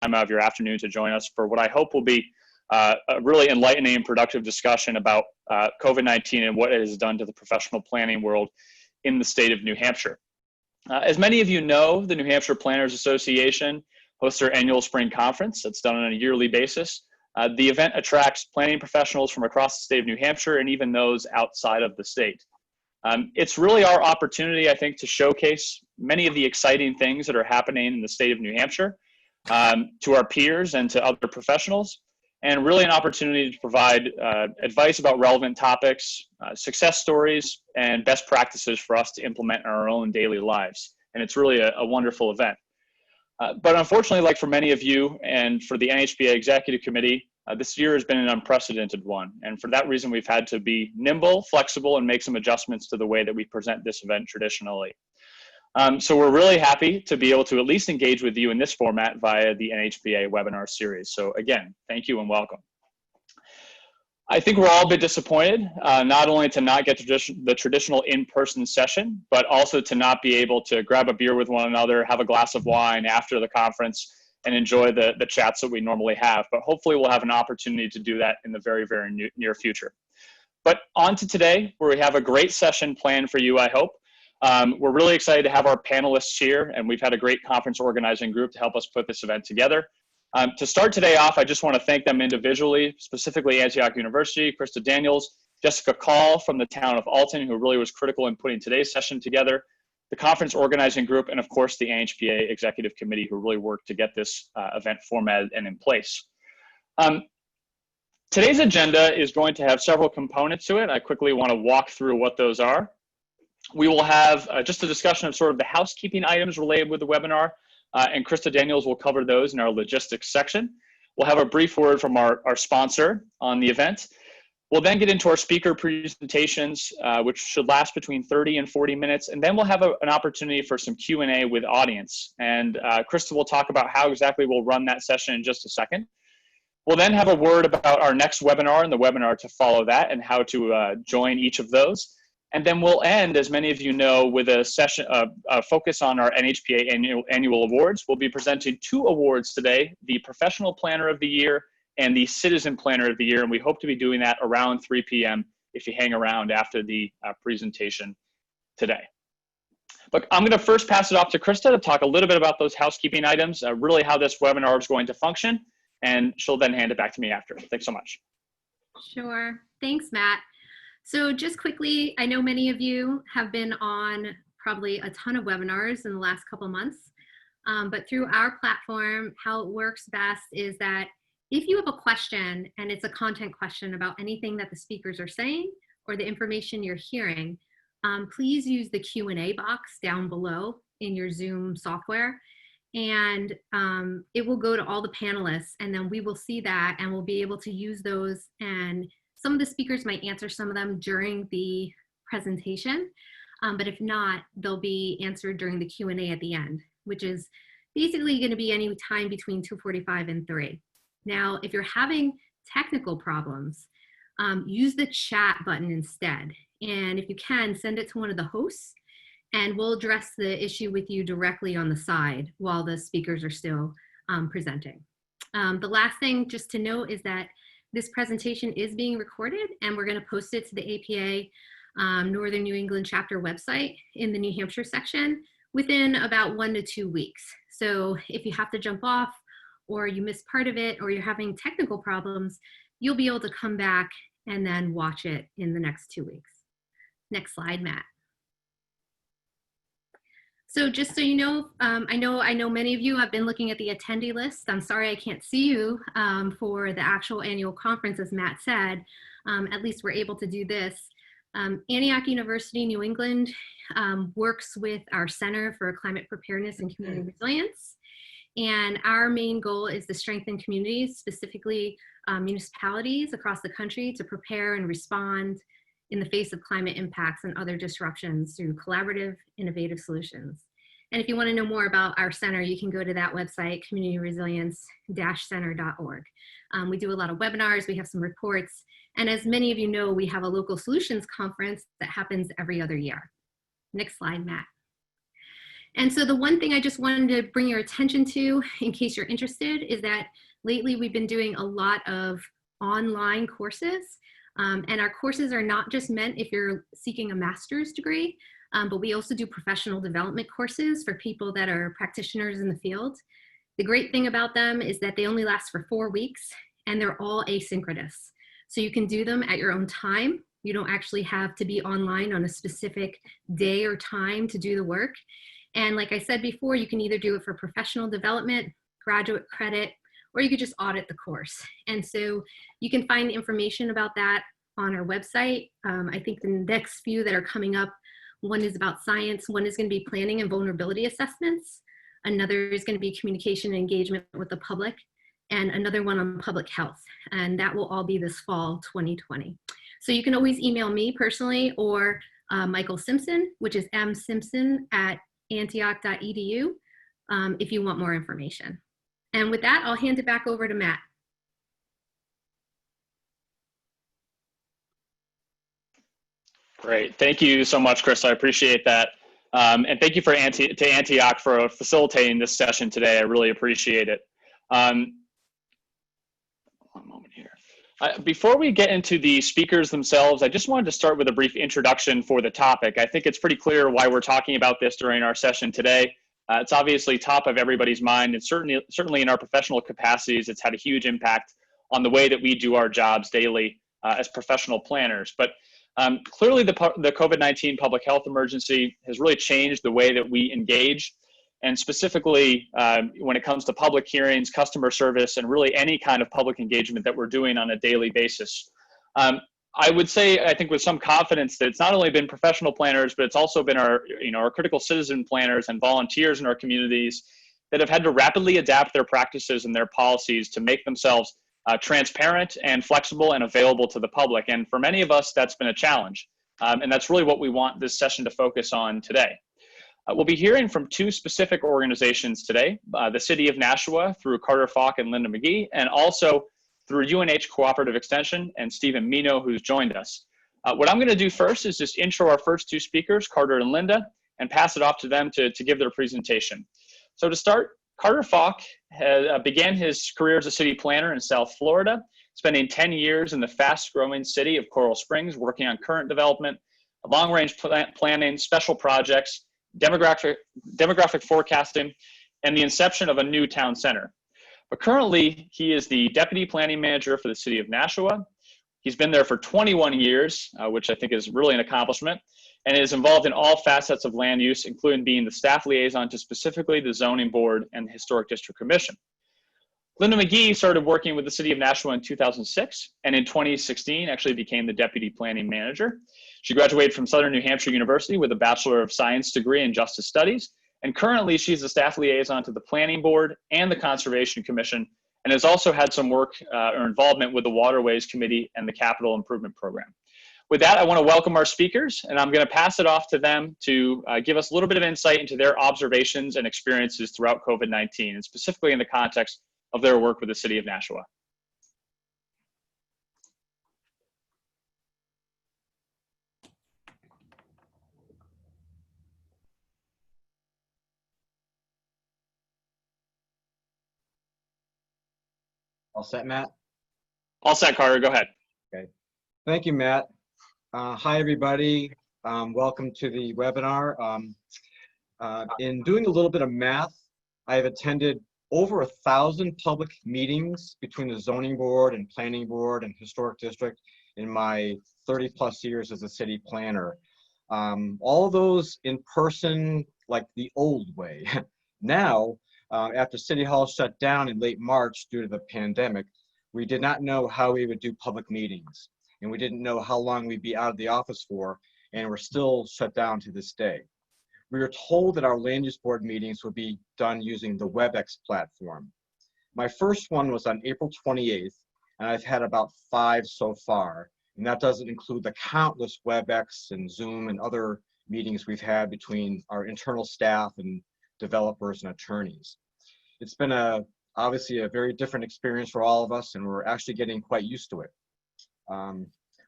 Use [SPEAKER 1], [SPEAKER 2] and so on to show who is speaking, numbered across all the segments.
[SPEAKER 1] time out of your afternoon to join us for what I hope will be a really enlightening and productive discussion about COVID-19 and what it has done to the professional planning world in the state of New Hampshire. As many of you know, the New Hampshire Planners Association hosts their annual spring conference that's done on a yearly basis. The event attracts planning professionals from across the state of New Hampshire and even those outside of the state. It's really our opportunity, I think, to showcase many of the exciting things that are happening in the state of New Hampshire to our peers and to other professionals, and really an opportunity to provide advice about relevant topics, success stories, and best practices for us to implement in our own daily lives. And it's really a wonderful event. But unfortunately, like for many of you and for the NHPA Executive Committee, this year has been an unprecedented one. And for that reason, we've had to be nimble, flexible, and make some adjustments to the way that we present this event traditionally. So we're really happy to be able to at least engage with you in this format via the NHPA webinar series. So again, thank you and welcome. I think we're all a bit disappointed, not only to not get the traditional in-person session, but also to not be able to grab a beer with one another, have a glass of wine after the conference, and enjoy the chats that we normally have. But hopefully we'll have an opportunity to do that in the very, very near future. But on to today, where we have a great session planned for you, I hope. We're really excited to have our panelists here, and we've had a great conference organizing group to help us put this event together. To start today off, I just want to thank them individually, specifically Antioch University, Krista Daniels, Jessica Call from the town of Alton, who really was critical in putting today's session together, the conference organizing group, and of course the NHPA Executive Committee, who really worked to get this event formatted and in place. Today's agenda is going to have several components to it. I quickly want to walk through what those are. We will have just a discussion of sort of the housekeeping items related with the webinar, and Krista Daniels will cover those in our logistics section. We'll have a brief word from our sponsor on the event. We'll then get into our speaker presentations, which should last between 30 and 40 minutes, and then we'll have an opportunity for some Q&A with audience. And Krista will talk about how exactly we'll run that session in just a second. We'll then have a word about our next webinar and the webinar to follow that and how to join each of those. And then we'll end, as many of you know, with a session, a focus on our NHPA annual awards. We'll be presenting 2 awards today, the Professional Planner of the Year and the Citizen Planner of the Year, and we hope to be doing that around 3 p.m. if you hang around after the presentation today. But I'm going to first pass it off to Krista to talk a little bit about those housekeeping items, really how this webinar is going to function, and she'll then hand it back to me after. Thanks so much.
[SPEAKER 2] Sure. Thanks, Matt. So just quickly, I know many of you have been on probably a ton of webinars in the last couple months, but through our platform, how it works best is that if you have a question and it's a content question about anything that the speakers are saying or the information you're hearing, please use the Q&A box down below in your Zoom software, and it will go to all the panelists, and then we will see that and we'll be able to use those, and some of the speakers might answer some of them during the presentation, but if not, they'll be answered during the Q&A at the end, which is basically going to be any time between 2:45 and 3. Now, if you're having technical problems, use the chat button instead. And if you can, send it to one of the hosts, and we'll address the issue with you directly on the side while the speakers are still presenting. The last thing just to note is that this presentation is being recorded, and we're going to post it to the APA Northern New England chapter website in the New Hampshire section within about 1 to 2 weeks. So if you have to jump off, or you missed part of it, or you're having technical problems, you'll be able to come back and then watch it in the next 2 weeks. Next slide, Matt. So just so you know, I know many of you have been looking at the attendee list. I'm sorry I can't see you for the actual annual conference, as Matt said. At least we're able to do this. Antioch University, New England works with our Center for Climate Preparedness and Community Resilience. And our main goal is to strengthen communities, specifically municipalities across the country, to prepare and respond in the face of climate impacts and other disruptions through collaborative, innovative solutions. And if you want to know more about our center, you can go to that website, communityresilience-center.org. We do a lot of webinars, we have some reports, and as many of you know, we have a local solutions conference that happens every other year. Next slide, Matt. And so the one thing I just wanted to bring your attention to, in case you're interested, is that lately we've been doing a lot of online courses. And our courses are not just meant if you're seeking a master's degree, but we also do professional development courses for people that are practitioners in the field. The great thing about them is that they only last for 4 weeks and they're all asynchronous. So you can do them at your own time. You don't actually have to be online on a specific day or time to do the work. And like I said before, you can either do it for professional development, graduate credit, or you could just audit the course. And so you can find information about that on our website. I think the next few that are coming up, one is about science, one is going to be planning and vulnerability assessments, another is going to be communication and engagement with the public, and another one on public health. And that will all be this fall 2020. So you can always email me personally or Michael Simpson, which is msimpson@antioch.edu, if you want more information. And with that, I'll hand it back over to Matt.
[SPEAKER 1] Great. Thank you so much, Chris. I appreciate that. And thank you to Antioch for facilitating this session today. I really appreciate it. One moment here. Before we get into the speakers themselves, I just wanted to start with a brief introduction for the topic. I think it's pretty clear why we're talking about this during our session today. It's obviously top of everybody's mind, and certainly in our professional capacities, it's had a huge impact on the way that we do our jobs daily as professional planners. But clearly the COVID-19 public health emergency has really changed the way that we engage, and specifically when it comes to public hearings, customer service, and really any kind of public engagement that we're doing on a daily basis. I would say, I think with some confidence, that it's not only been professional planners, but it's also been our critical citizen planners and volunteers in our communities that have had to rapidly adapt their practices and their policies to make themselves transparent and flexible and available to the public. And for many of us, that's been a challenge. And that's really what we want this session to focus on today. We'll be hearing from two specific organizations today, the City of Nashua through Carter Falk and Linda McGee, and also through UNH Cooperative Extension and Stephen Mino, who's joined us. What I'm going to do first is just intro our first two speakers, Carter and Linda, and pass it off to them to give their presentation. So to start, Carter Falk began his career as a city planner in South Florida, spending 10 years in the fast-growing city of Coral Springs, working on current development, long-range planning, special projects, demographic forecasting, and the inception of a new town center. But currently, he is the Deputy Planning Manager for the City of Nashua. He's been there for 21 years, which I think is really an accomplishment, and is involved in all facets of land use, including being the staff liaison to specifically the Zoning Board and the Historic District Commission. Linda McGee started working with the City of Nashua in 2006, and in 2016 actually became the Deputy Planning Manager. She graduated from Southern New Hampshire University with a Bachelor of Science degree in Justice Studies, and currently she's a staff liaison to the Planning Board and the Conservation Commission, and has also had some work or involvement with the Waterways Committee and the Capital Improvement Program. With that, I want to welcome our speakers, and I'm going to pass it off to them to give us a little bit of insight into their observations and experiences throughout COVID-19, and specifically in the context of their work with the City of Nashua.
[SPEAKER 3] All set, Matt?
[SPEAKER 1] All set, Carter, go ahead.
[SPEAKER 3] Okay. Thank you, Matt. Hi, everybody. Welcome to the webinar. In doing a little bit of math, I have attended over 1,000 public meetings between the Zoning Board and Planning Board and Historic District in my 30+ years as a city planner. All those in person, like the old way. Now, after City Hall shut down in late March due to the pandemic, we did not know how we would do public meetings, and we didn't know how long we'd be out of the office for, and we're still shut down to this day. We were told that our land use board meetings would be done using the WebEx platform. My first one was on April 28th, and I've had about 5 so far, and that doesn't include the countless WebEx and Zoom and other meetings we've had between our internal staff and developers and attorneys. It's been obviously a very different experience for all of us, and we're actually getting quite used to it.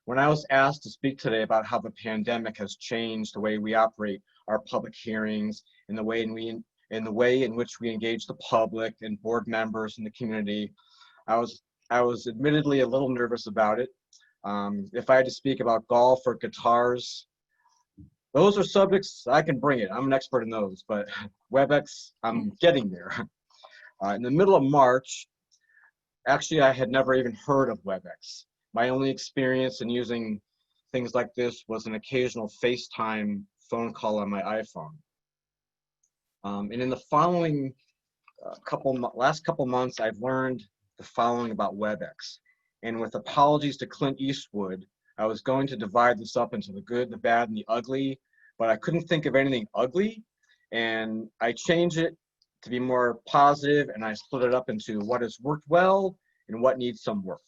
[SPEAKER 3] When I was asked to speak today about how the pandemic has changed the way we operate our public hearings in the way in which we engage the public and board members and the community. I was admittedly a little nervous about it. If I had to speak about golf or guitars, those are subjects I can bring it. I'm an expert in those, but WebEx, I'm getting there. In the middle of March, actually, I had never even heard of WebEx. My only experience in using things like this was an occasional FaceTime phone call on my iPhone. And in the following last couple months, I've learned the following about WebEx. And with apologies to Clint Eastwood, I was going to divide this up into the good, the bad, and the ugly, but I couldn't think of anything ugly. And I changed it to be more positive, and I split it up into what has worked well and what needs some work.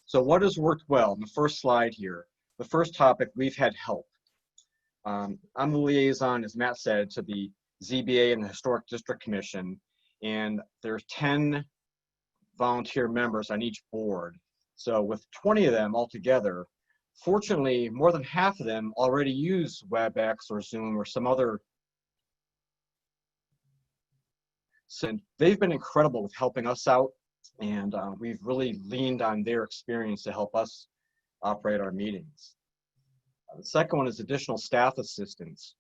[SPEAKER 3] So what has worked well? In the first slide here, the first topic, we've had help. I'm the liaison, as Matt said, to the ZBA and the Historic District Commission, and there's 10 volunteer members on each board. So with 20 of them altogether, fortunately, more than half of them already use WebEx or Zoom or some other. So they've been incredible with helping us out, and we've really leaned on their experience to help us operate our meetings. The second one is additional staff assistance.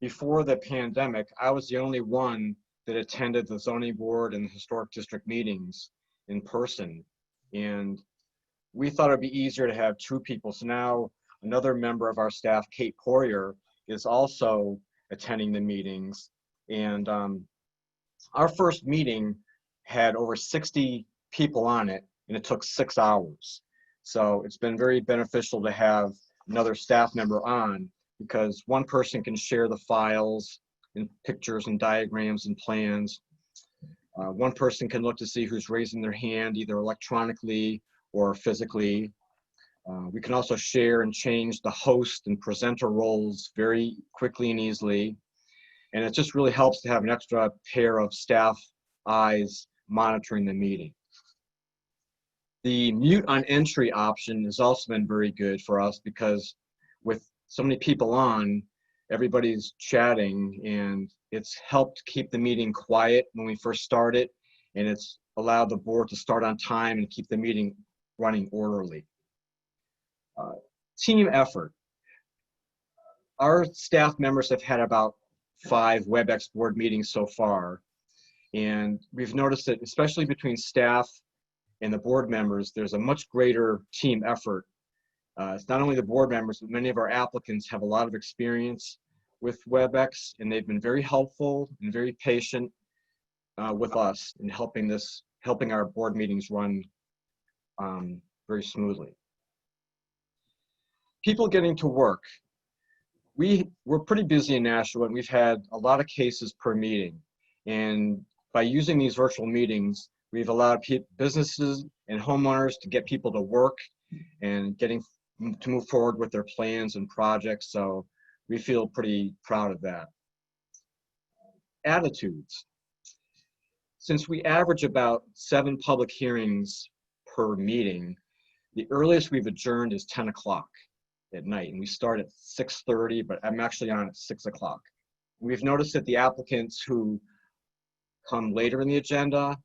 [SPEAKER 3] Before the pandemic, I was the only one that attended the zoning board and the historic district meetings in person. And we thought it'd be easier to have 2 people. So now another member of our staff, Kate Poirier, is also attending the meetings. And our first meeting had over 60 people on it, and it took 6 hours. So it's been very beneficial to have another staff member on, because one person can share the files and pictures and diagrams and plans. One person can look to see who's raising their hand, either electronically or physically. We can also share and change the host and presenter roles very quickly and easily. And it just really helps to have an extra pair of staff eyes monitoring the meeting. The mute on entry option has also been very good for us, because with so many people on, everybody's chatting, and it's helped keep the meeting quiet when we first started, and it's allowed the board to start on time and keep the meeting running orderly. Team effort. Our staff members have had about 5 WebEx board meetings so far, and we've noticed that especially between staff and the board members, there's a much greater team effort. It's not only the board members, but many of our applicants have a lot of experience with WebEx, and they've been very helpful and very patient with us in helping our board meetings run very smoothly. People getting to work. We're pretty busy in Nashua, and we've had a lot of cases per meeting. And by using these virtual meetings, we've allowed businesses and homeowners to get people to work and to move forward with their plans and projects. So we feel pretty proud of that. Attitudes. Since we average about 7 public hearings per meeting, the earliest we've adjourned is 10 o'clock at night, and we start at 6:30, but I'm actually on at 6 o'clock. We've noticed that the applicants who come later in the agenda,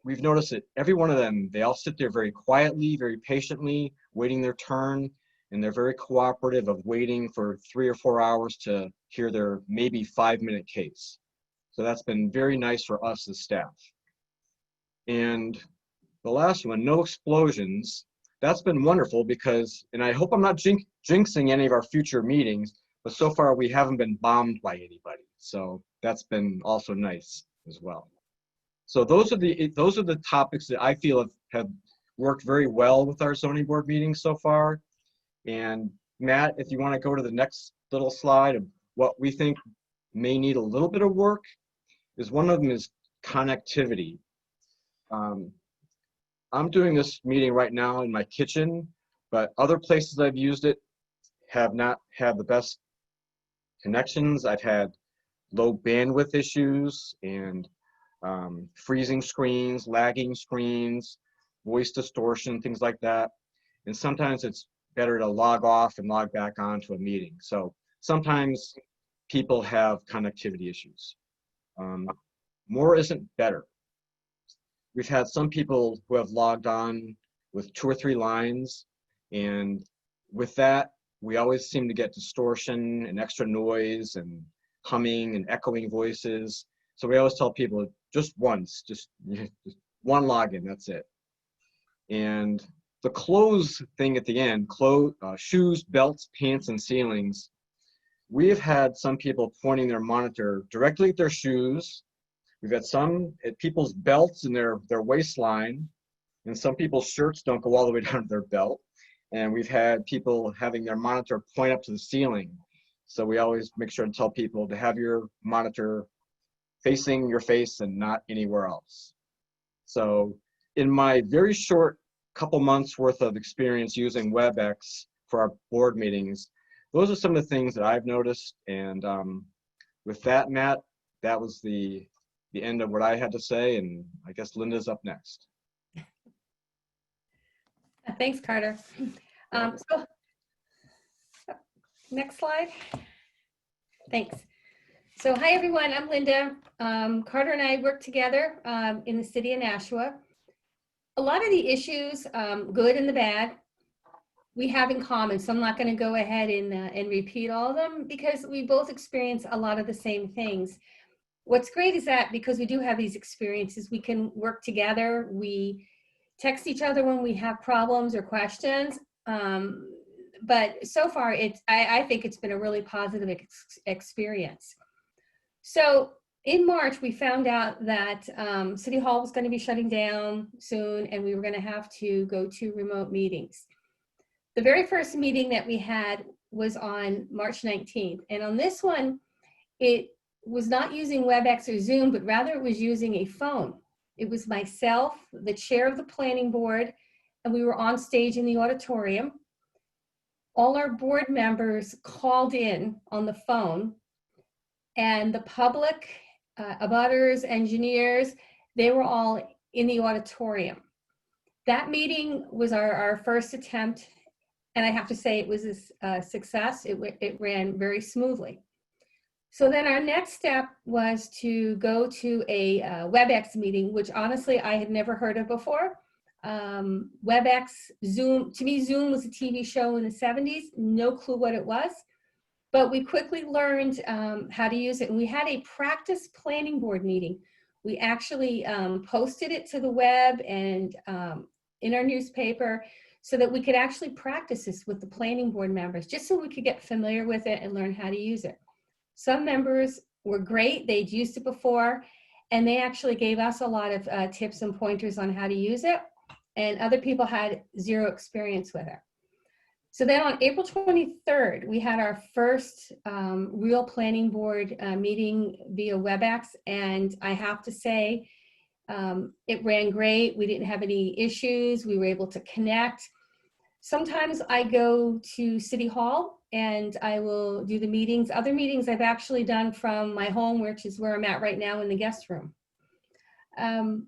[SPEAKER 3] we've noticed that every one of them, they all sit there very quietly, very patiently, waiting their turn, and they're very cooperative of waiting for 3 or 4 hours to hear their maybe 5-minute case. So that's been very nice for us as staff. And the last one, no explosions. That's been wonderful because, and I hope I'm not jinxing any of our future meetings, but so far we haven't been bombed by anybody. So that's been also nice as well. So those are the topics that I feel have worked very well with our zoning board meetings so far. And Matt, if you want to go to the next little slide of what we think may need a little bit of work, is one of them is connectivity. I'm doing this meeting right now in my kitchen, but other places I've used it have not had the best connections. I've had low bandwidth issues and freezing screens, lagging screens, voice distortion, things like that. And sometimes it's better to log off and log back on to a meeting. So sometimes people have connectivity issues. More isn't better. We've had some people who have logged on with 2 or 3 lines, and with that, we always seem to get distortion and extra noise and humming and echoing voices. So we always tell people just once, just one login, that's it. And the clothes thing at the end, shoes, belts, pants, and ceilings, we have had some people pointing their monitor directly at their shoes. We've had some at people's belts and their waistline, and some people's shirts don't go all the way down to their belt. And we've had people having their monitor point up to the ceiling. So we always make sure to tell people to have your monitor facing your face and not anywhere else. So in my very short couple months worth of experience using WebEx for our board meetings, those are some of the things that I've noticed. And with that, Matt, that was the end of what I had to say, and I guess Linda's up next.
[SPEAKER 4] Thanks, Carter. So, next slide. Thanks. So hi, everyone. I'm Linda. Carter and I work together in the city of Nashua. A lot of the issues, good and the bad, we have in common. So I'm not going to go ahead and repeat all of them because we both experience a lot of the same things. What's great is that because we do have these experiences, we can work together. We text each other when we have problems or questions. But so far, I think it's been a really positive experience. So in March, we found out that City Hall was going to be shutting down soon, and we were going to have to go to remote meetings. The very first meeting that we had was on March 19th. And on this one, it was not using WebEx or Zoom, but rather it was using a phone. It was myself, the chair of the planning board, and we were on stage in the auditorium. All our board members called in on the phone, and the public, abutters, engineers, they were all in the auditorium. That meeting was our first attempt, and I have to say it was a success. It ran very smoothly. So then our next step was to go to a WebEx meeting, which honestly I had never heard of before. WebEx, Zoom, to me Zoom was a TV show in the 70s, no clue what it was, but we quickly learned how to use it. And we had a practice planning board meeting. We actually posted it to the web and in our newspaper so that we could actually practice this with the planning board members, just so we could get familiar with it and learn how to use it. Some members were great, they'd used it before, and they actually gave us a lot of tips and pointers on how to use it, and other people had zero experience with it. So then on April 23rd, we had our first real planning board meeting via WebEx, and I have to say, it ran great. We didn't have any issues. We were able to connect. Sometimes I go to City Hall and I will do the meetings. Other meetings I've actually done from my home, which is where I'm at right now in the guest room.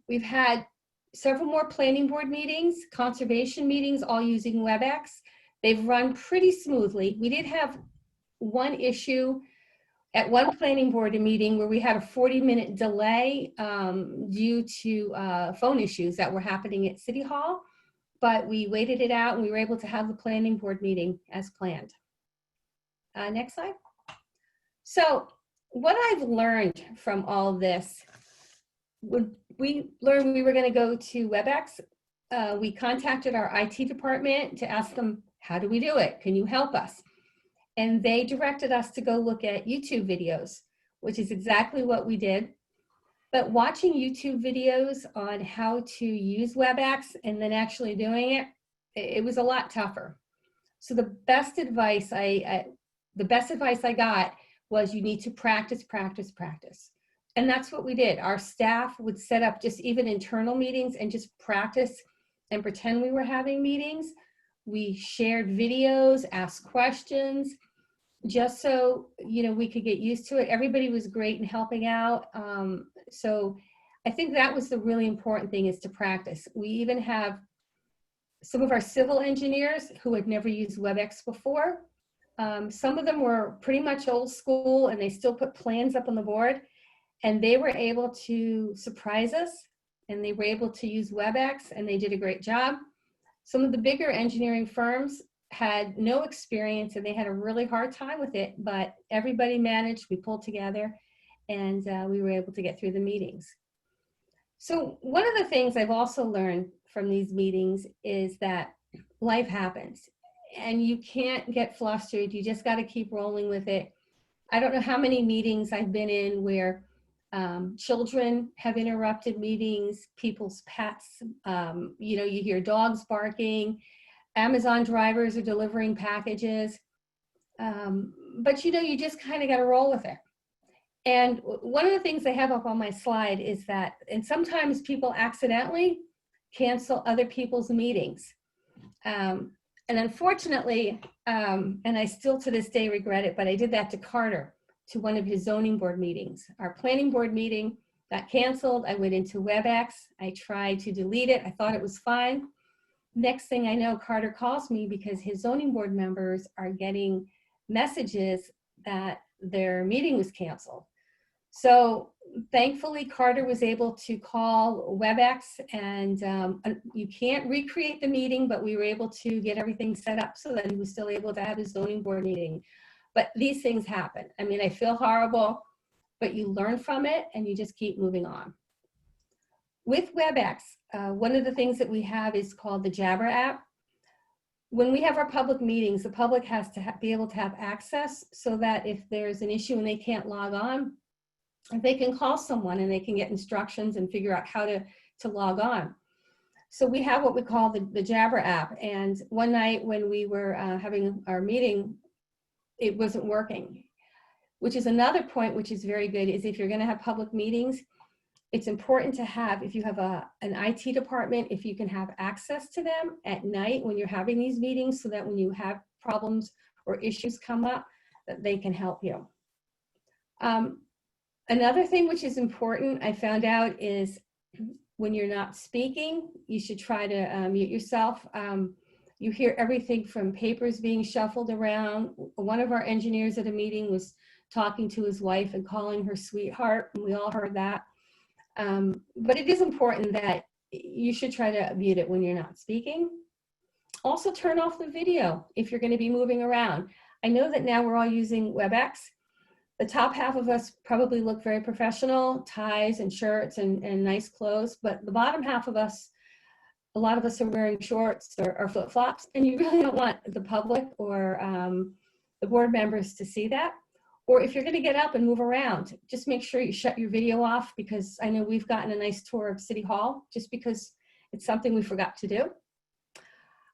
[SPEAKER 4] We've had several more planning board meetings, conservation meetings, all using WebEx. They've run pretty smoothly. We did have one issue at one planning board meeting where we had a 40-minute delay due to phone issues that were happening at City Hall, but we waited it out and we were able to have the planning board meeting as planned. Next slide. So what I've learned from all this, when we learned we were going to go to WebEx, we contacted our IT department to ask them, how do we do it? Can you help us? And they directed us to go look at YouTube videos, which is exactly what we did. But watching YouTube videos on how to use WebEx and then actually doing it, it was a lot tougher. So the best advice I got was you need to practice, practice, practice. And that's what we did. Our staff would set up just even internal meetings and just practice and pretend we were having meetings. We shared videos, asked questions, just so, you know, we could get used to it. Everybody was great in helping out. So I think that was the really important thing, is to practice. We even have some of our civil engineers who had never used WebEx before. Some of them were pretty much old school and they still put plans up on the board, and they were able to surprise us, and they were able to use WebEx, and they did a great job. Some of the bigger engineering firms had no experience and they had a really hard time with it, but everybody managed, we pulled together, and we were able to get through the meetings. So one of the things I've also learned from these meetings is that life happens and you can't get flustered. You just got to keep rolling with it. I don't know how many meetings I've been in where children have interrupted meetings, people's pets, you know, you hear dogs barking, Amazon drivers are delivering packages, but you know, you just kind of got to roll with it. And one of the things I have up on my slide is that, and sometimes people accidentally cancel other people's meetings. And unfortunately, and I still to this day regret it, but I did that to Carter, to one of his zoning board meetings. Our planning board meeting got canceled. I went into WebEx. I tried to delete it. I thought it was fine. Next thing I know, Carter calls me because his zoning board members are getting messages that their meeting was canceled. So thankfully, Carter was able to call WebEx, and you can't recreate the meeting, but we were able to get everything set up so that he was still able to have his zoning board meeting. But these things happen. I mean, I feel horrible, but you learn from it and you just keep moving on. With WebEx, one of the things that we have is called the Jabber app. When we have our public meetings, the public has to be able to have access so that if there's an issue and they can't log on, they can call someone and they can get instructions and figure out how to log on. So we have what we call the Jabber app. And one night when we were having our meeting, it wasn't working, which is another point which is very good, is if you're gonna have public meetings, it's important to have, if you have an IT department, if you can have access to them at night when you're having these meetings, so that when you have problems or issues come up, that they can help you. Another thing which is important, I found out, is when you're not speaking, you should try to mute yourself. You hear everything from papers being shuffled around. One of our engineers at a meeting was talking to his wife and calling her sweetheart, and we all heard that. But it is important that you should try to mute it when you're not speaking. Also turn off the video if you're going to be moving around. I know that now we're all using WebEx. The top half of us probably look very professional, ties and shirts and nice clothes, but the bottom half of us, a lot of us are wearing shorts or flip-flops, and you really don't want the public or the board members to see that. Or if you're going to get up and move around, just make sure you shut your video off, because I know we've gotten a nice tour of City Hall just because it's something we forgot to do.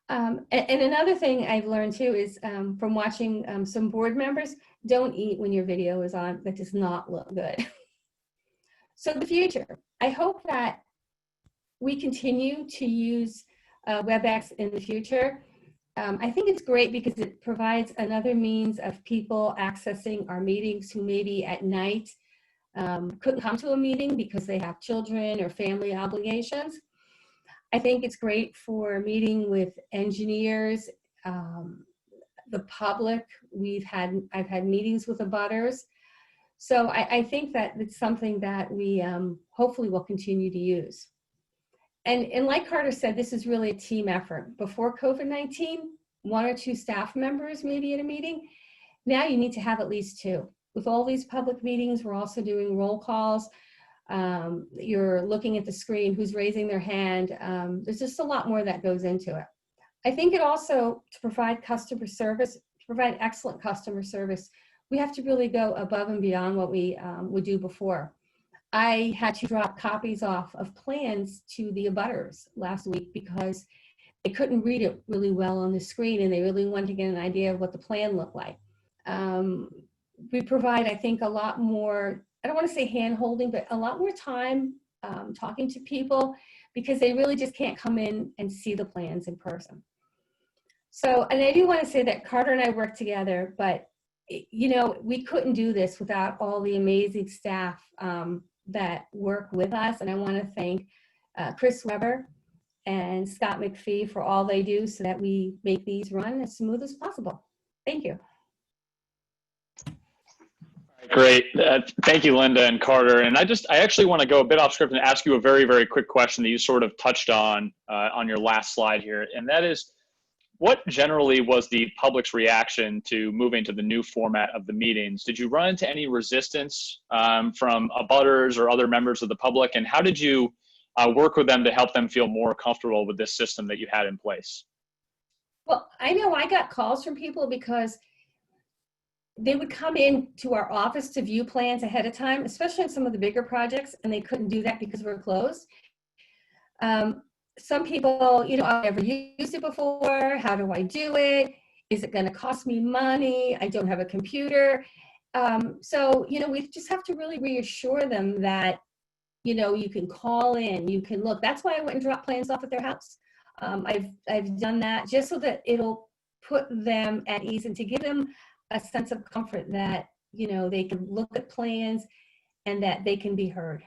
[SPEAKER 4] And another thing I've learned too is from watching some board members, don't eat when your video is on. That does not look good. So the future, I hope that we continue to use WebEx in the future. I think it's great because it provides another means of people accessing our meetings who maybe at night couldn't come to a meeting because they have children or family obligations. I think it's great for meeting with engineers, the public. I've had meetings with abutters. So I think that it's something that we hopefully will continue to use. And like Carter said, this is really a team effort. Before COVID-19, 1 or 2 staff members maybe at a meeting. Now you need to have at least 2. With all these public meetings, we're also doing roll calls. You're looking at the screen, who's raising their hand. There's just a lot more that goes into it. I think it also, to provide customer service, to provide excellent customer service, we have to really go above and beyond what we would do before. I had to drop copies off of plans to the abutters last week because they couldn't read it really well on the screen and they really wanted to get an idea of what the plan looked like. We provide, I think, a lot more, I don't want to say hand-holding, but a lot more time talking to people because they really just can't come in and see the plans in person. So, and I do want to say that Carter and I work together, but you know, we couldn't do this without all the amazing staff that work with us. And I want to thank Chris Weber and Scott McPhee for all they do so that we make these run as smooth as possible. Thank you.
[SPEAKER 1] Great. Thank you, Linda and Carter. And I actually want to go a bit off script and ask you a very, very quick question that you sort of touched on your last slide here. And that is, what generally was the public's reaction to moving to the new format of the meetings? Did you run into any resistance from abutters or other members of the public? And how did you work with them to help them feel more comfortable with this system that you had in place?
[SPEAKER 4] Well, I know I got calls from people because they would come in to our office to view plans ahead of time, especially on some of the bigger projects, and they couldn't do that because we're closed. Some people, I've never used it before. How do I do it? Is it going to cost me money? I don't have a computer. So, we just have to really reassure them that, you can call in, you can look. That's why I went and dropped plans off at their house. I've done that just so that it'll put them at ease and to give them a sense of comfort that, they can look at plans and that they can be heard.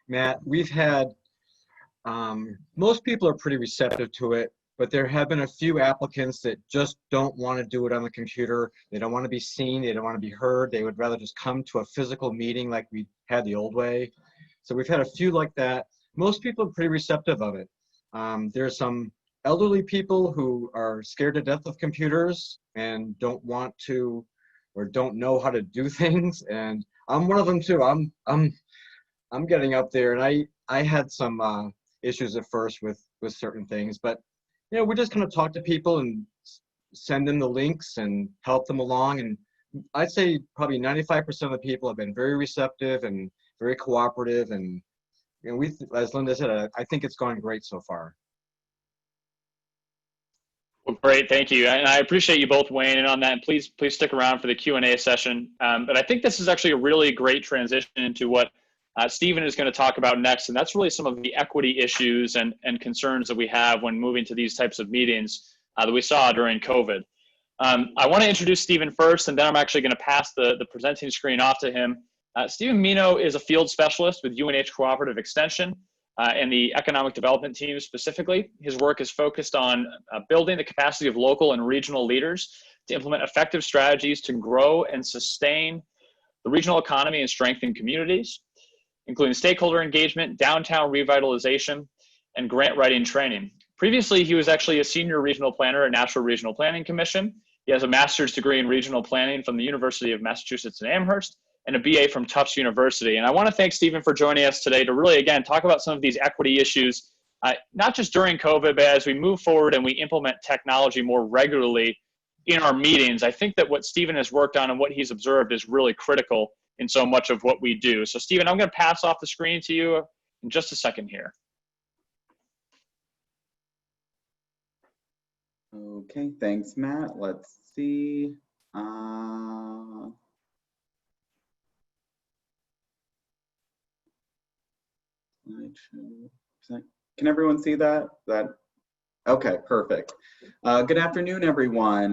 [SPEAKER 3] Matt, we've had, most people are pretty receptive to it, but there have been a few applicants that just don't want to do it on the computer. They don't want to be seen. They don't want to be heard. They would rather just come to a physical meeting like we had the old way. So we've had a few like that. Most people are pretty receptive of it. There's some elderly people who are scared to death of computers and don't want to or don't know how to do things. And I'm one of them too. I'm getting up there, and I had some issues at first with certain things, but we just kind of talk to people and send them the links and help them along. And I'd say probably 95% of the people have been very receptive and very cooperative. And as Linda said, I think it's going great so far.
[SPEAKER 1] Well, great, thank you. And I appreciate you both weighing in on that. And please stick around for the Q&A session. But I think this is actually a really great transition into what Stephen is going to talk about next. And that's really some of the equity issues and concerns that we have when moving to these types of meetings that we saw during COVID. I want to introduce Stephen first, and then I'm actually going to pass the presenting screen off to him. Stephen Mino is a field specialist with UNH Cooperative Extension and the economic development team specifically. His work is focused on building the capacity of local and regional leaders to implement effective strategies to grow and sustain the regional economy and strengthen communities, including stakeholder engagement, downtown revitalization, and grant writing training. Previously, he was actually a senior regional planner at National Regional Planning Commission. He has a master's degree in regional planning from the University of Massachusetts in Amherst and a BA from Tufts University. And I want to thank Stephen for joining us today to really, again, talk about some of these equity issues, not just during COVID, but as we move forward and we implement technology more regularly in our meetings. I think that what Stephen has worked on and what he's observed is really critical in so much of what we do. So Stephen, I'm going to pass off the screen to you in just a second here.
[SPEAKER 5] Okay, thanks, Matt. Let's see. Can everyone see that? Okay, perfect. Good afternoon, everyone.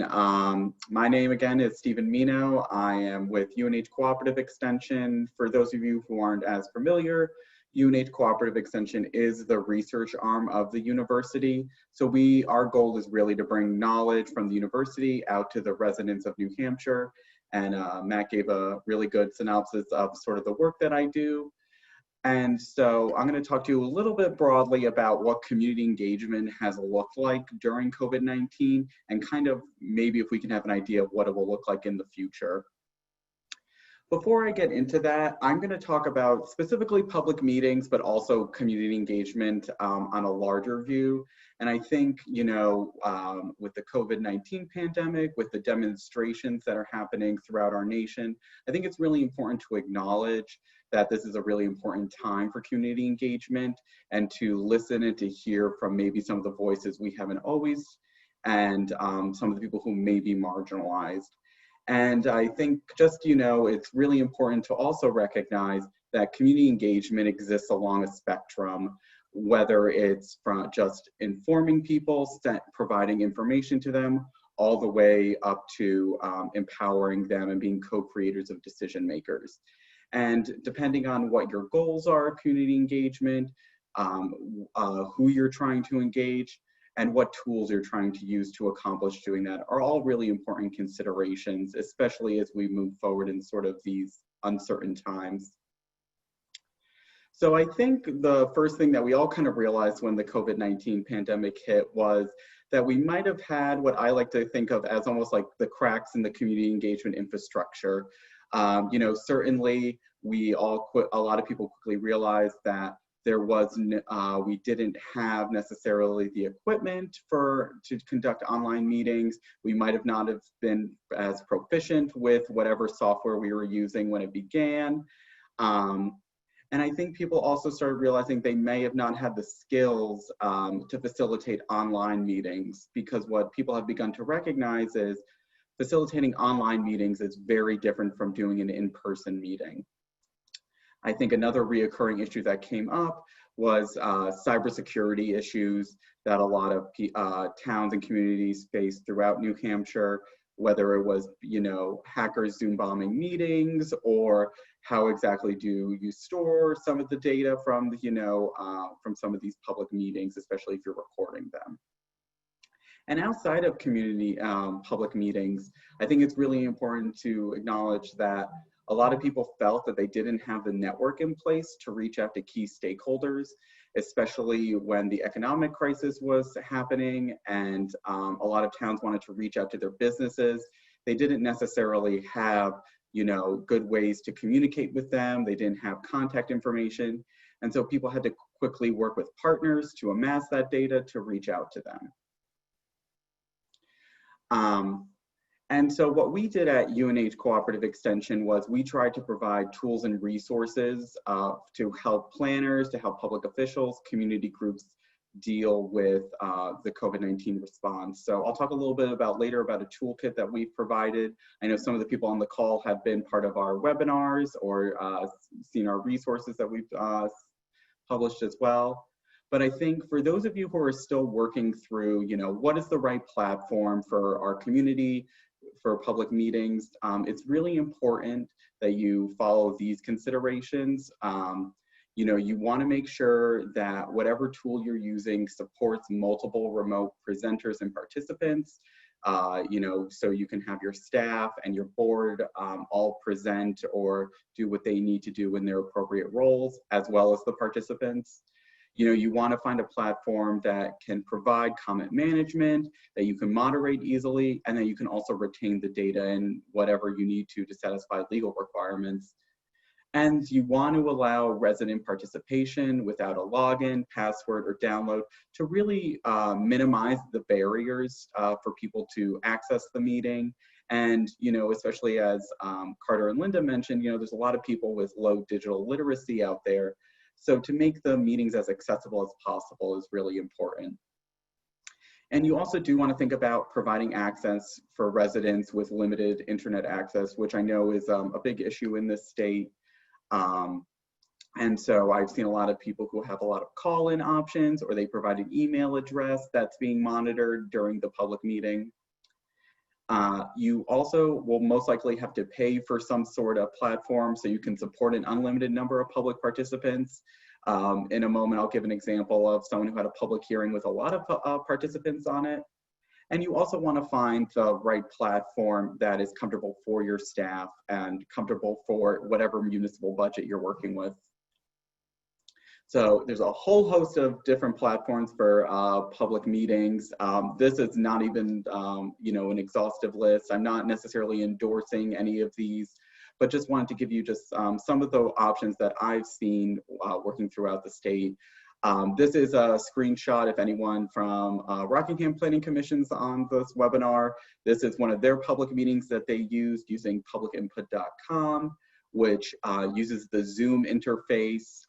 [SPEAKER 5] My name again is Stephen Mino. I am with UNH Cooperative Extension. For those of you who aren't as familiar, UNH Cooperative Extension is the research arm of the university. So our goal is really to bring knowledge from the university out to the residents of New Hampshire. And Matt gave a really good synopsis of sort of the work that I do. And so I'm going to talk to you a little bit broadly about what community engagement has looked like during COVID-19 and kind of maybe if we can have an idea of what it will look like in the future. Before I get into that, I'm going to talk about specifically public meetings, but also community engagement on a larger view. And I think, with the COVID-19 pandemic, with the demonstrations that are happening throughout our nation, I think it's really important to acknowledge that this is a really important time for community engagement and to listen and to hear from maybe some of the voices we haven't always and some of the people who may be marginalized. And I think just, it's really important to also recognize that community engagement exists along a spectrum, whether it's from just informing people, providing information to them, all the way up to empowering them and being co-creators of decision makers. And depending on what your goals are, community engagement, who you're trying to engage, and what tools you're trying to use to accomplish doing that are all really important considerations, especially as we move forward in sort of these uncertain times. So I think the first thing that we all kind of realized when the COVID-19 pandemic hit was that we might have had what I like to think of as almost like the cracks in the community engagement infrastructure. You know, certainly a lot of people quickly realized that we didn't have necessarily the equipment to conduct online meetings. We might have not have been as proficient with whatever software we were using when it began. And I think people also started realizing they may have not had the skills to facilitate online meetings, because what people have begun to recognize is facilitating online meetings is very different from doing an in-person meeting. I think another reoccurring issue that came up was cybersecurity issues that a lot of towns and communities faced throughout New Hampshire, whether it was, you know, hackers Zoom bombing meetings, or how exactly do you store some of the data from, you know, from some of these public meetings, especially if you're recording them. And outside of community public meetings, I think it's really important to acknowledge that a lot of people felt that they didn't have the network in place to reach out to key stakeholders, especially when the economic crisis was happening and a lot of towns wanted to reach out to their businesses. They didn't necessarily have, you know, good ways to communicate with them. They didn't have contact information. And so people had to quickly work with partners to amass that data to reach out to them. And so what we did at UNH Cooperative Extension was we tried to provide tools and resources to help planners, to help public officials, community groups deal with the COVID-19 response. So I'll talk a little bit later about a toolkit that we've provided. I know some of the people on the call have been part of our webinars or seen our resources that we've published as well. But I think for those of you who are still working through, you know, what is the right platform for our community, for public meetings, it's really important that you follow these considerations. You know, you want to make sure that whatever tool you're using supports multiple remote presenters and participants, you know, so you can have your staff and your board all present or do what they need to do in their appropriate roles, as well as the participants. You know, you want to find a platform that can provide comment management, that you can moderate easily, and that you can also retain the data and whatever you need to satisfy legal requirements. And you want to allow resident participation without a login, password, or download to really minimize the barriers for people to access the meeting. And, you know, especially as Carter and Linda mentioned, you know, there's a lot of people with low digital literacy out there. So to make the meetings as accessible as possible is really important. And you also do want to think about providing access for residents with limited internet access, which I know is a big issue in this state. And so I've seen a lot of people who have a lot of call-in options, or they provide an email address that's being monitored during the public meeting. You also will most likely have to pay for some sort of platform so you can support an unlimited number of public participants. In a moment, I'll give an example of someone who had a public hearing with a lot of participants on it. And you also want to find the right platform that is comfortable for your staff and comfortable for whatever municipal budget you're working with. So there's a whole host of different platforms for public meetings. This is not even, you know, an exhaustive list. I'm not necessarily endorsing any of these, but just wanted to give you just some of the options that I've seen working throughout the state. This is a screenshot, if anyone from Rockingham Planning Commission's on this webinar. This is one of their public meetings that they used using publicinput.com. which uses the Zoom interface,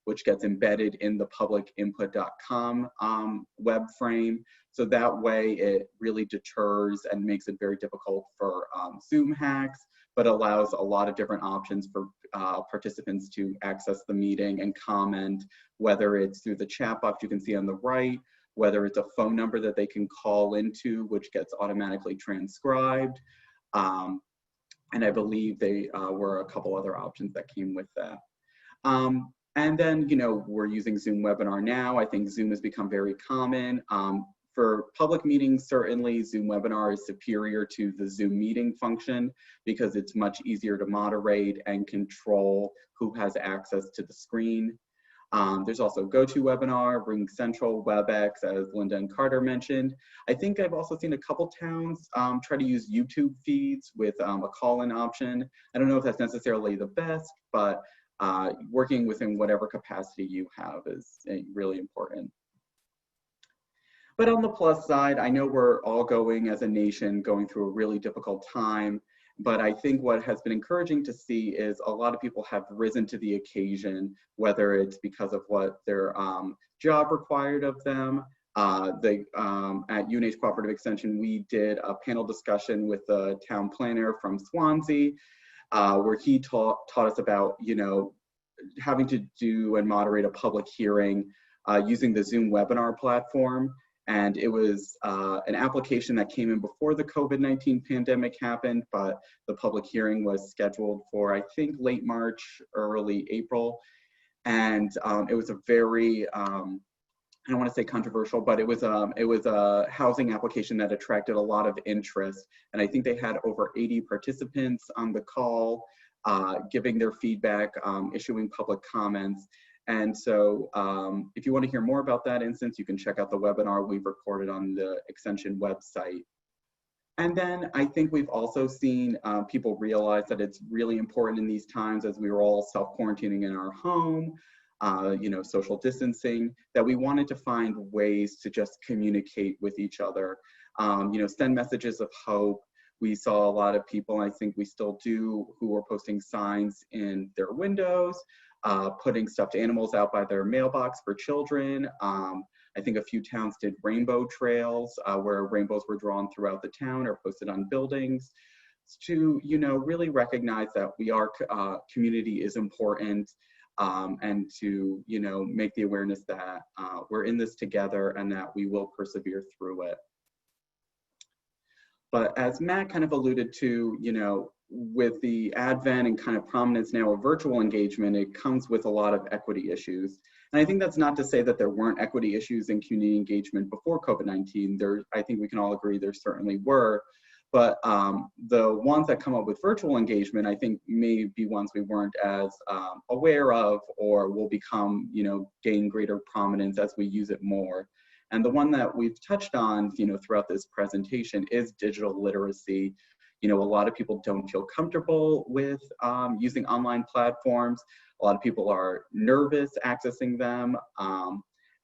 [SPEAKER 5] which gets embedded in the publicinput.com web frame. So that way it really deters and makes it very difficult for Zoom hacks, but allows a lot of different options for participants to access the meeting and comment, whether it's through the chat box you can see on the right, whether it's a phone number that they can call into, which gets automatically transcribed. And I believe they were a couple other options that came with that. And then, you know, we're using Zoom Webinar now. I think Zoom has become very common. For public meetings, certainly Zoom webinar is superior to the Zoom meeting function because it's much easier to moderate and control who has access to the screen. There's also GoToWebinar, RingCentral, WebEx, as Linda and Carter mentioned. I think I've also seen a couple towns try to use YouTube feeds with a call-in option. I don't know if that's necessarily the best, but working within whatever capacity you have is really important. But on the plus side, I know we're all going as a nation going through a really difficult time, but I think what has been encouraging to see is a lot of people have risen to the occasion, whether it's because of what their job required of them. At UNH Cooperative Extension, we did a panel discussion with the town planner from Swansea, where he taught us about, having to do and moderate a public hearing using the Zoom webinar platform. And it was an application that came in before the COVID-19 pandemic happened, but the public hearing was scheduled for, I think, late March, early April. And it was a very, I don't want to say controversial, but it was a housing application that attracted a lot of interest. And I think they had over 80 participants on the call, giving their feedback, issuing public comments. And so if you want to hear more about that instance, you can check out the webinar we've recorded on the Extension website. And then I think we've also seen people realize that it's really important in these times, as we were all self-quarantining in our home, social distancing, that we wanted to find ways to just communicate with each other, send messages of hope. We saw a lot of people, I think we still do, who were posting signs in their windows, putting stuffed animals out by their mailbox for children. I think a few towns did rainbow trails where rainbows were drawn throughout the town or posted on buildings to, really recognize that community is important, and to, make the awareness that we're in this together and that we will persevere through it. But as Matt kind of alluded to, with the advent and kind of prominence now of virtual engagement, it comes with a lot of equity issues. And I think that's not to say that there weren't equity issues in community engagement before COVID-19. I think we can all agree there certainly were. But the ones that come up with virtual engagement, I think may be ones we weren't as aware of, or will become, gain greater prominence as we use it more. And the one that we've touched on, throughout this presentation is digital literacy. A lot of people don't feel comfortable with using online platforms. A lot of people are nervous accessing them.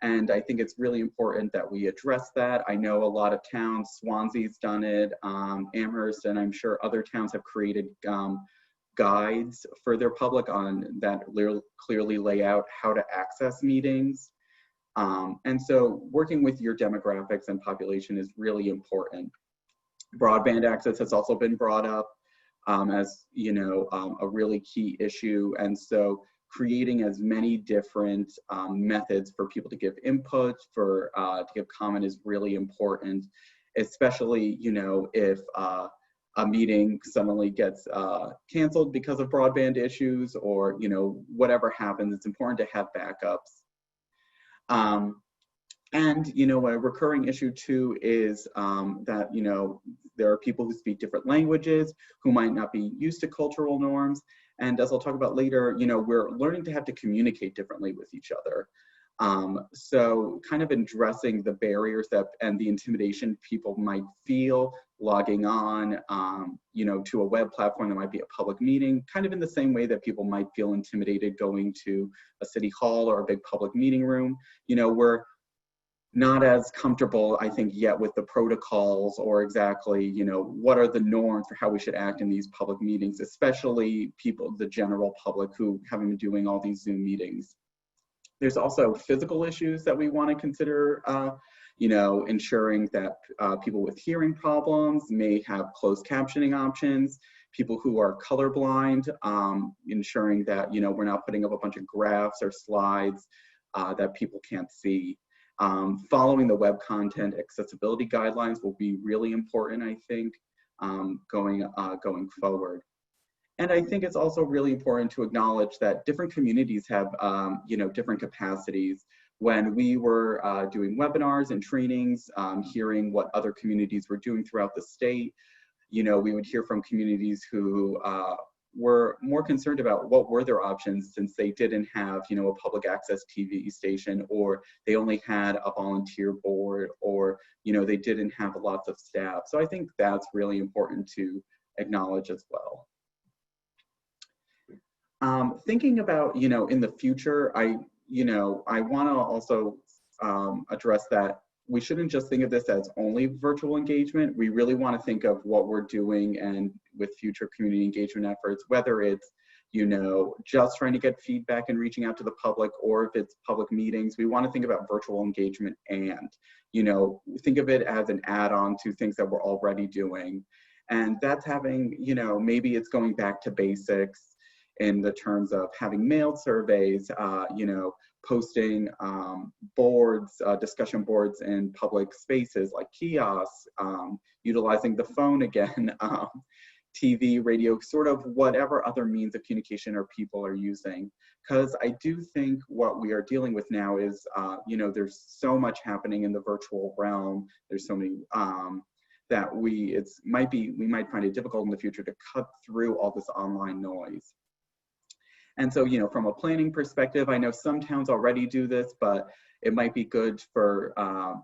[SPEAKER 5] And I think it's really important that we address that. I know a lot of towns, Swansea's done it, Amherst, and I'm sure other towns have created guides for their public that clearly lay out how to access meetings. And so working with your demographics and population is really important. Broadband access has also been brought up as a really key issue, and so creating as many different methods for people to give input, to give comment is really important, especially if a meeting suddenly gets canceled because of broadband issues, or whatever happens. It's important to have backups. And a recurring issue too is that there are people who speak different languages, who might not be used to cultural norms. And as I'll talk about later, we're learning to have to communicate differently with each other. So kind of addressing the barriers and the intimidation people might feel logging on, to a web platform that might be a public meeting, kind of in the same way that people might feel intimidated going to a city hall or a big public meeting room. We're not as comfortable, I think, yet with the protocols or exactly, what are the norms for how we should act in these public meetings, especially the general public who haven't been doing all these Zoom meetings. There's also physical issues that we want to consider, ensuring that people with hearing problems may have closed captioning options, people who are colorblind, ensuring that, we're not putting up a bunch of graphs or slides that people can't see. Following the web content accessibility guidelines will be really important, I think, going forward. And I think it's also really important to acknowledge that different communities have, different capacities. When we were doing webinars and trainings, hearing what other communities were doing throughout the state, we would hear from communities who were more concerned about what were their options, since they didn't have, a public access TV station, or they only had a volunteer board, or, they didn't have lots of staff. So I think that's really important to acknowledge as well. Thinking about, in the future, I want to also address that we shouldn't just think of this as only virtual engagement. We really want to think of what we're doing and with future community engagement efforts, whether it's, just trying to get feedback and reaching out to the public, or if it's public meetings. We want to think about virtual engagement and, think of it as an add-on to things that we're already doing. And that's having, maybe it's going back to basics in the terms of having mailed surveys, posting boards, discussion boards in public spaces like kiosks, utilizing the phone again, TV, radio, sort of whatever other means of communication or people are using. Because I do think what we are dealing with now is, there's so much happening in the virtual realm. There's so many that we might find it difficult in the future to cut through all this online noise. And so, from a planning perspective, I know some towns already do this, but it might be good for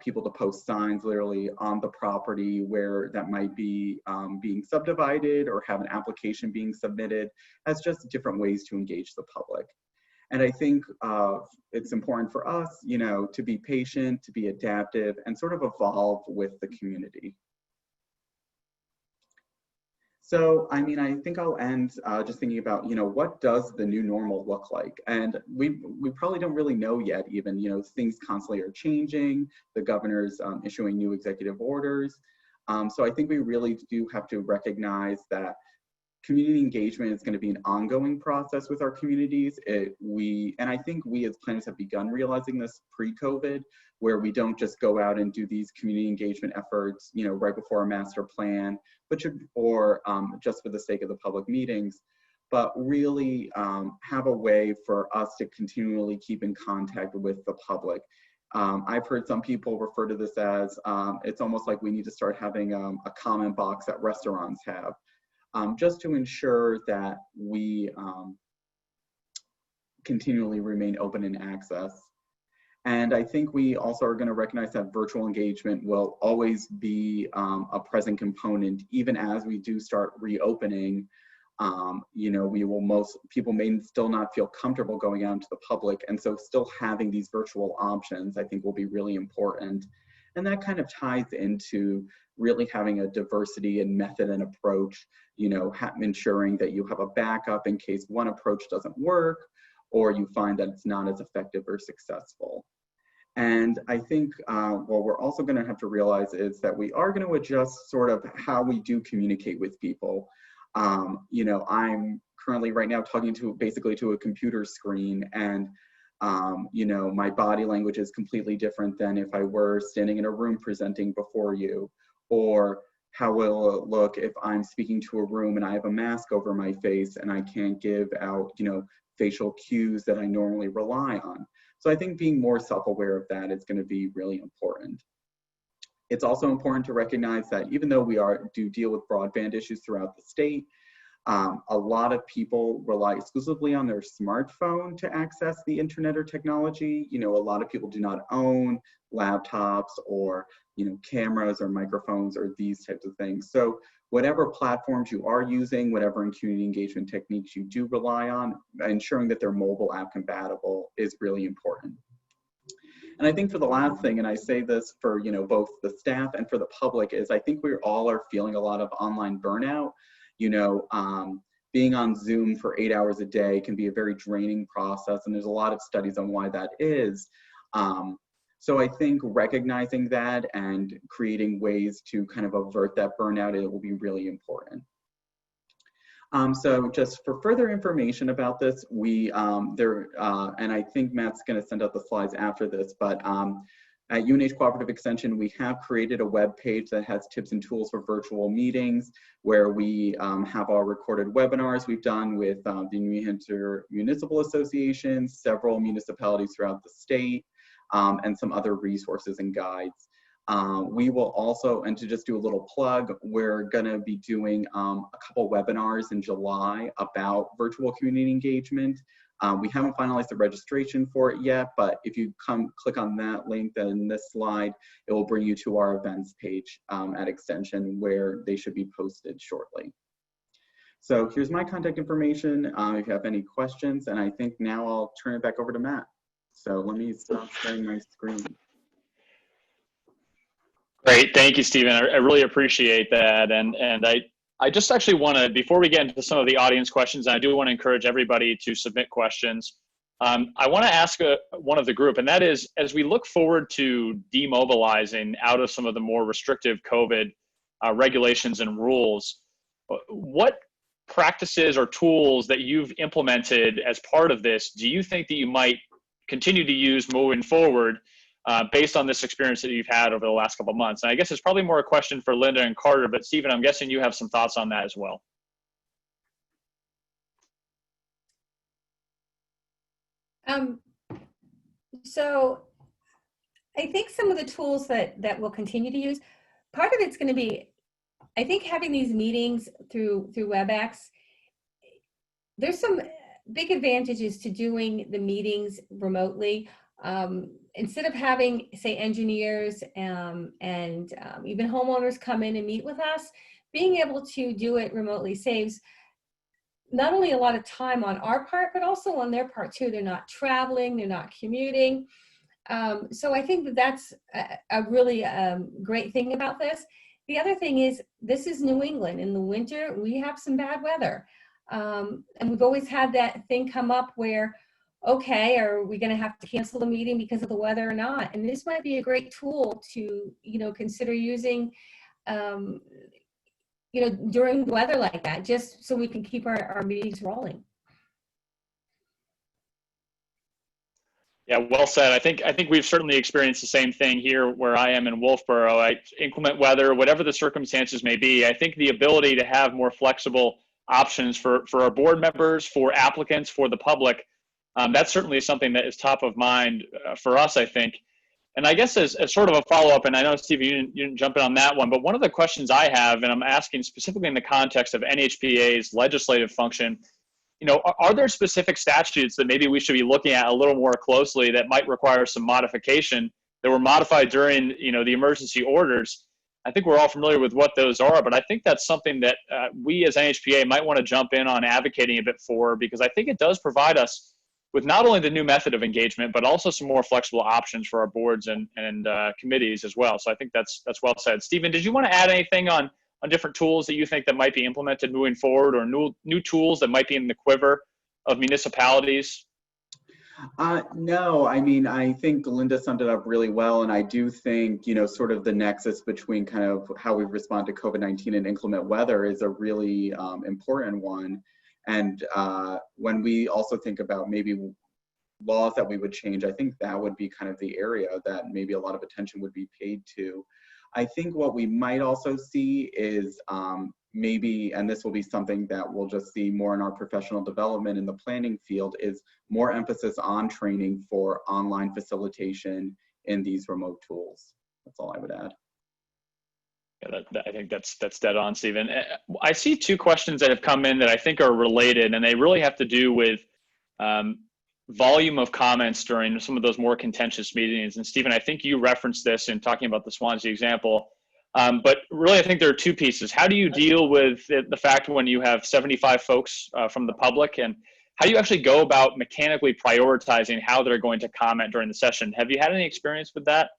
[SPEAKER 5] people to post signs literally on the property where that might be being subdivided, or have an application being submitted, as just different ways to engage the public. And I think it's important for us, to be patient, to be adaptive, and sort of evolve with the community. So, I think I'll end just thinking about, what does the new normal look like? And we probably don't really know yet even, things constantly are changing, the governor's issuing new executive orders. So I think we really do have to recognize that community engagement is going to be an ongoing process with our communities. And I think we as planners have begun realizing this pre-COVID, where we don't just go out and do these community engagement efforts, right before a master plan, but just for the sake of the public meetings, but really have a way for us to continually keep in contact with the public. I've heard some people refer to this as, it's almost like we need to start having a comment box that restaurants have. Just to ensure that we continually remain open in access. And I think we also are going to recognize that virtual engagement will always be a present component, even as we do start reopening. People may still not feel comfortable going out into the public, and so still having these virtual options, I think, will be really important. And that kind of ties into really having a diversity in method and approach, ensuring that you have a backup in case one approach doesn't work, or you find that it's not as effective or successful. And I think what we're also going to have to realize is that we are going to adjust sort of how we do communicate with people. I'm currently right now talking basically to a computer screen, and my body language is completely different than if I were standing in a room presenting before you, or how will it look if I'm speaking to a room and I have a mask over my face and I can't give out, facial cues that I normally rely on. So I think being more self-aware of that is going to be really important. It's also important to recognize that even though we do deal with broadband issues throughout the state, a lot of people rely exclusively on their smartphone to access the internet or technology. A lot of people do not own laptops or, cameras or microphones or these types of things. So whatever platforms you are using, whatever community engagement techniques you do rely on, ensuring that they're mobile app compatible is really important. And I think for the last thing, and I say this for, both the staff and for the public, is I think we all are feeling a lot of online burnout. Being on Zoom for 8 hours a day can be a very draining process, and there's a lot of studies on why that is. So I think recognizing that and creating ways to kind of avert that burnout, it will be really important. So just for further information about this, and I think Matt's going to send out the slides after this, but At UNH Cooperative Extension, we have created a web page that has tips and tools for virtual meetings, where we have our recorded webinars we've done with the New Hampshire Municipal Association, several municipalities throughout the state, and some other resources and guides. We will also, and to just do a little plug, we're going to be doing a couple webinars in July about virtual community engagement. We haven't finalized the registration for it yet, but if you click on that link in this slide, it will bring you to our events page at Extension, where they should be posted shortly. So here's my contact information if you have any questions, and I think now I'll turn it back over to Matt. So let me stop sharing my screen.
[SPEAKER 1] Great, thank you, Stephen. I really appreciate that, and I just actually want to, before we get into some of the audience questions, I do want to encourage everybody to submit questions. I want to ask one of the group, and that is, as we look forward to demobilizing out of some of the more restrictive COVID regulations and rules, what practices or tools that you've implemented as part of this do you think that you might continue to use moving forward based on this experience that you've had over the last couple of months? And I guess it's probably more a question for Linda and Carter, but Stephen, I'm guessing you have some thoughts on that as well.
[SPEAKER 4] So I think some of the tools that we'll continue to use, part of it's going to be, I think, having these meetings through WebEx. There's some big advantages to doing the meetings remotely. Instead of having, say, engineers and even homeowners come in and meet with us, being able to do it remotely saves not only a lot of time on our part, but also on their part too. They're not traveling, they're not commuting. So I think that's a really great thing about this. The other thing is, this is New England. In the winter, we have some bad weather. And we've always had that thing come up where, okay, are we going to have to cancel the meeting because of the weather or not? And this might be a great tool to, consider using, during weather like that, just so we can keep our meetings rolling.
[SPEAKER 1] Yeah, well said. I think we've certainly experienced the same thing here where I am in Wolfboro. Inclement weather, whatever the circumstances may be, I think the ability to have more flexible options for our board members, for applicants, for the public, that's certainly something that is top of mind for us, I think. And I guess as sort of a follow-up, and I know, Steve, you didn't jump in on that one, but one of the questions I have, and I'm asking specifically in the context of NHPA's legislative function, are there specific statutes that maybe we should be looking at a little more closely that might require some modification that were modified during, the emergency orders? I think we're all familiar with what those are, but I think that's something that we as NHPA might want to jump in on advocating a bit for, because I think it does provide us with not only the new method of engagement, but also some more flexible options for our boards and committees as well. So I think that's well said. Stephen, did you want to add anything on different tools that you think that might be implemented moving forward, or new tools that might be in the quiver of municipalities?
[SPEAKER 5] No, I mean, I think Linda summed it up really well. And I do think, sort of the nexus between kind of how we respond to COVID-19 and inclement weather is a really important one. And when we also think about maybe laws that we would change, I think that would be kind of the area that maybe a lot of attention would be paid to. I think what we might also see is maybe, and this will be something that we'll just see more in our professional development in the planning field, is more emphasis on training for online facilitation in these remote tools. That's all I would add.
[SPEAKER 1] Yeah, I think that's dead on, Stephen. I see two questions that have come in that I think are related, and they really have to do with volume of comments during some of those more contentious meetings. And Stephen, I think you referenced this in talking about the Swansea example, but really I think there are two pieces. How do you deal with the fact when you have 75 folks from the public, and how do you actually go about mechanically prioritizing how they're going to comment during the session? Have you had any experience with that?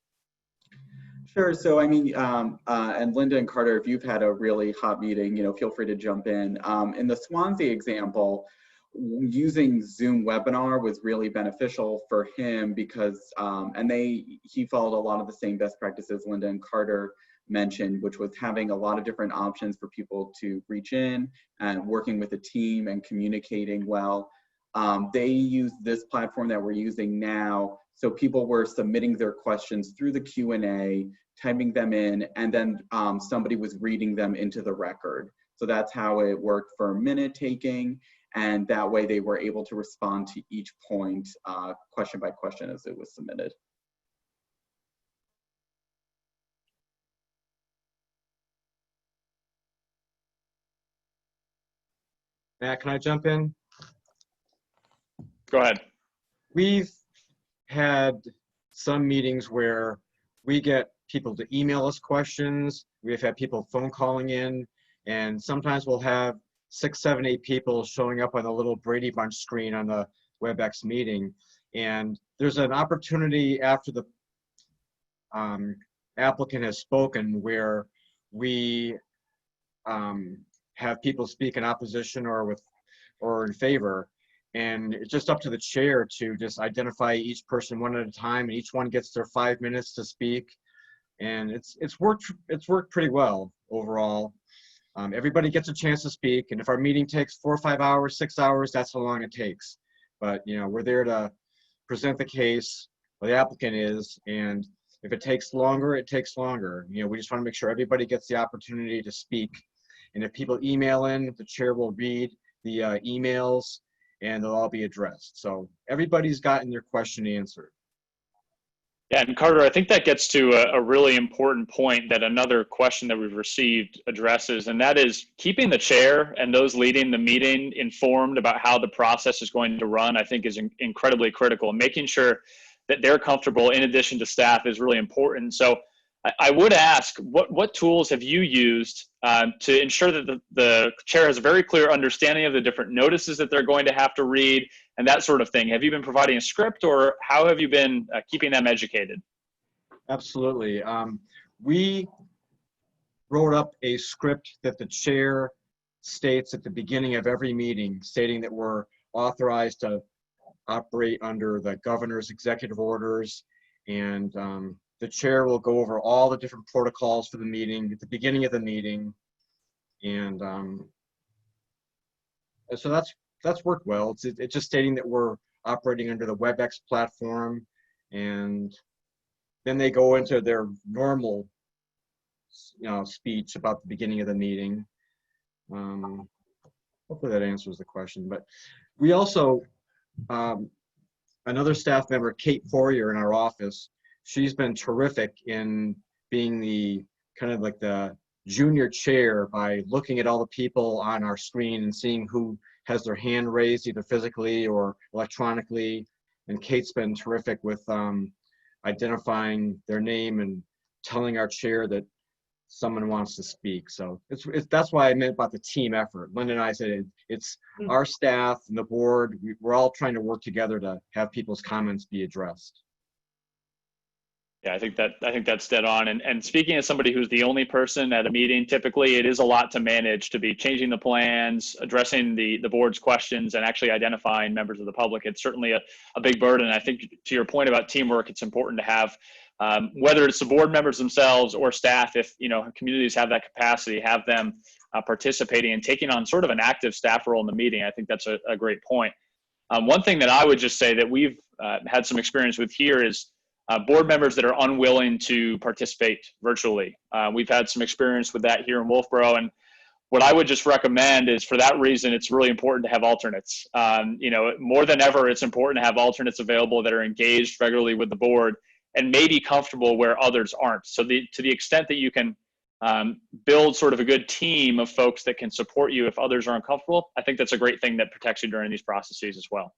[SPEAKER 5] Sure. So, I mean, and Linda and Carter, if you've had a really hot meeting, feel free to jump in. In the Swansea example, using Zoom webinar was really beneficial for him because, he followed a lot of the same best practices Linda and Carter mentioned, which was having a lot of different options for people to reach in and working with a team and communicating well. they used this platform that we're using now. So people were submitting their questions through the Q&A, typing them in, and then somebody was reading them into the record. So that's how it worked for minute taking. And that way they were able to respond to each point question by question as it was submitted.
[SPEAKER 3] Matt, can I jump in?
[SPEAKER 1] Go ahead.
[SPEAKER 3] We've had some meetings where we get people to email us questions. We've had people phone calling in, and sometimes we'll have 6, 7, 8 people showing up on the little Brady Bunch screen on the WebEx meeting. And there's an opportunity after the applicant has spoken where we have people speak in opposition or in favor. And it's just up to the chair to just identify each person one at a time, and each one gets their 5 minutes to speak. And it's worked pretty well overall. Everybody gets a chance to speak, and if our meeting takes 4 or 5 hours, 6 hours, that's how long it takes. But we're there to present the case, or the applicant is, and if it takes longer, it takes longer. We just want to make sure everybody gets the opportunity to speak. And if people email in, the chair will read the emails, and they'll all be addressed. So everybody's gotten their question answered.
[SPEAKER 1] Yeah, and Carter, I think that gets to a really important point that another question that we've received addresses, and that is keeping the chair and those leading the meeting informed about how the process is going to run, I think is incredibly critical. Making sure that they're comfortable in addition to staff is really important. So I would ask, what tools have you used to ensure that the chair has a very clear understanding of the different notices that they're going to have to read and that sort of thing? Have you been providing a script, or how have you been keeping them educated?
[SPEAKER 3] Absolutely. We wrote up a script that the chair states at the beginning of every meeting, stating that we're authorized to operate under the governor's executive orders, and the chair will go over all the different protocols for the meeting at the beginning of the meeting. And so that's worked well. It's just stating that we're operating under the WebEx platform, and then they go into their normal speech about the beginning of the meeting. Hopefully that answers the question. But we also, another staff member, Kate Poirier in our office, she's been terrific in being the kind of like the junior chair by looking at all the people on our screen and seeing who has their hand raised either physically or electronically. And Kate's been terrific with identifying their name and telling our chair that someone wants to speak. So that's why I meant about the team effort. Linda and I said it's our staff and the board, we're all trying to work together to have people's comments be addressed.
[SPEAKER 1] Yeah, I think that's dead on. And speaking as somebody who's the only person at a meeting, typically it is a lot to manage, to be changing the plans, addressing the board's questions, and actually identifying members of the public. It's certainly a big burden. I think to your point about teamwork, it's important to have, whether it's the board members themselves or staff, if communities have that capacity, have them participating and taking on sort of an active staff role in the meeting. I think that's a great point. One thing that I would just say that we've had some experience with here is board members that are unwilling to participate virtually. We've had some experience with that here in Wolfboro, and what I would just recommend is, for that reason, it's really important to have alternates. More than ever, it's important to have alternates available that are engaged regularly with the board and maybe comfortable where others aren't. So to the extent that you can build sort of a good team of folks that can support you if others are uncomfortable, I think that's a great thing that protects you during these processes as well.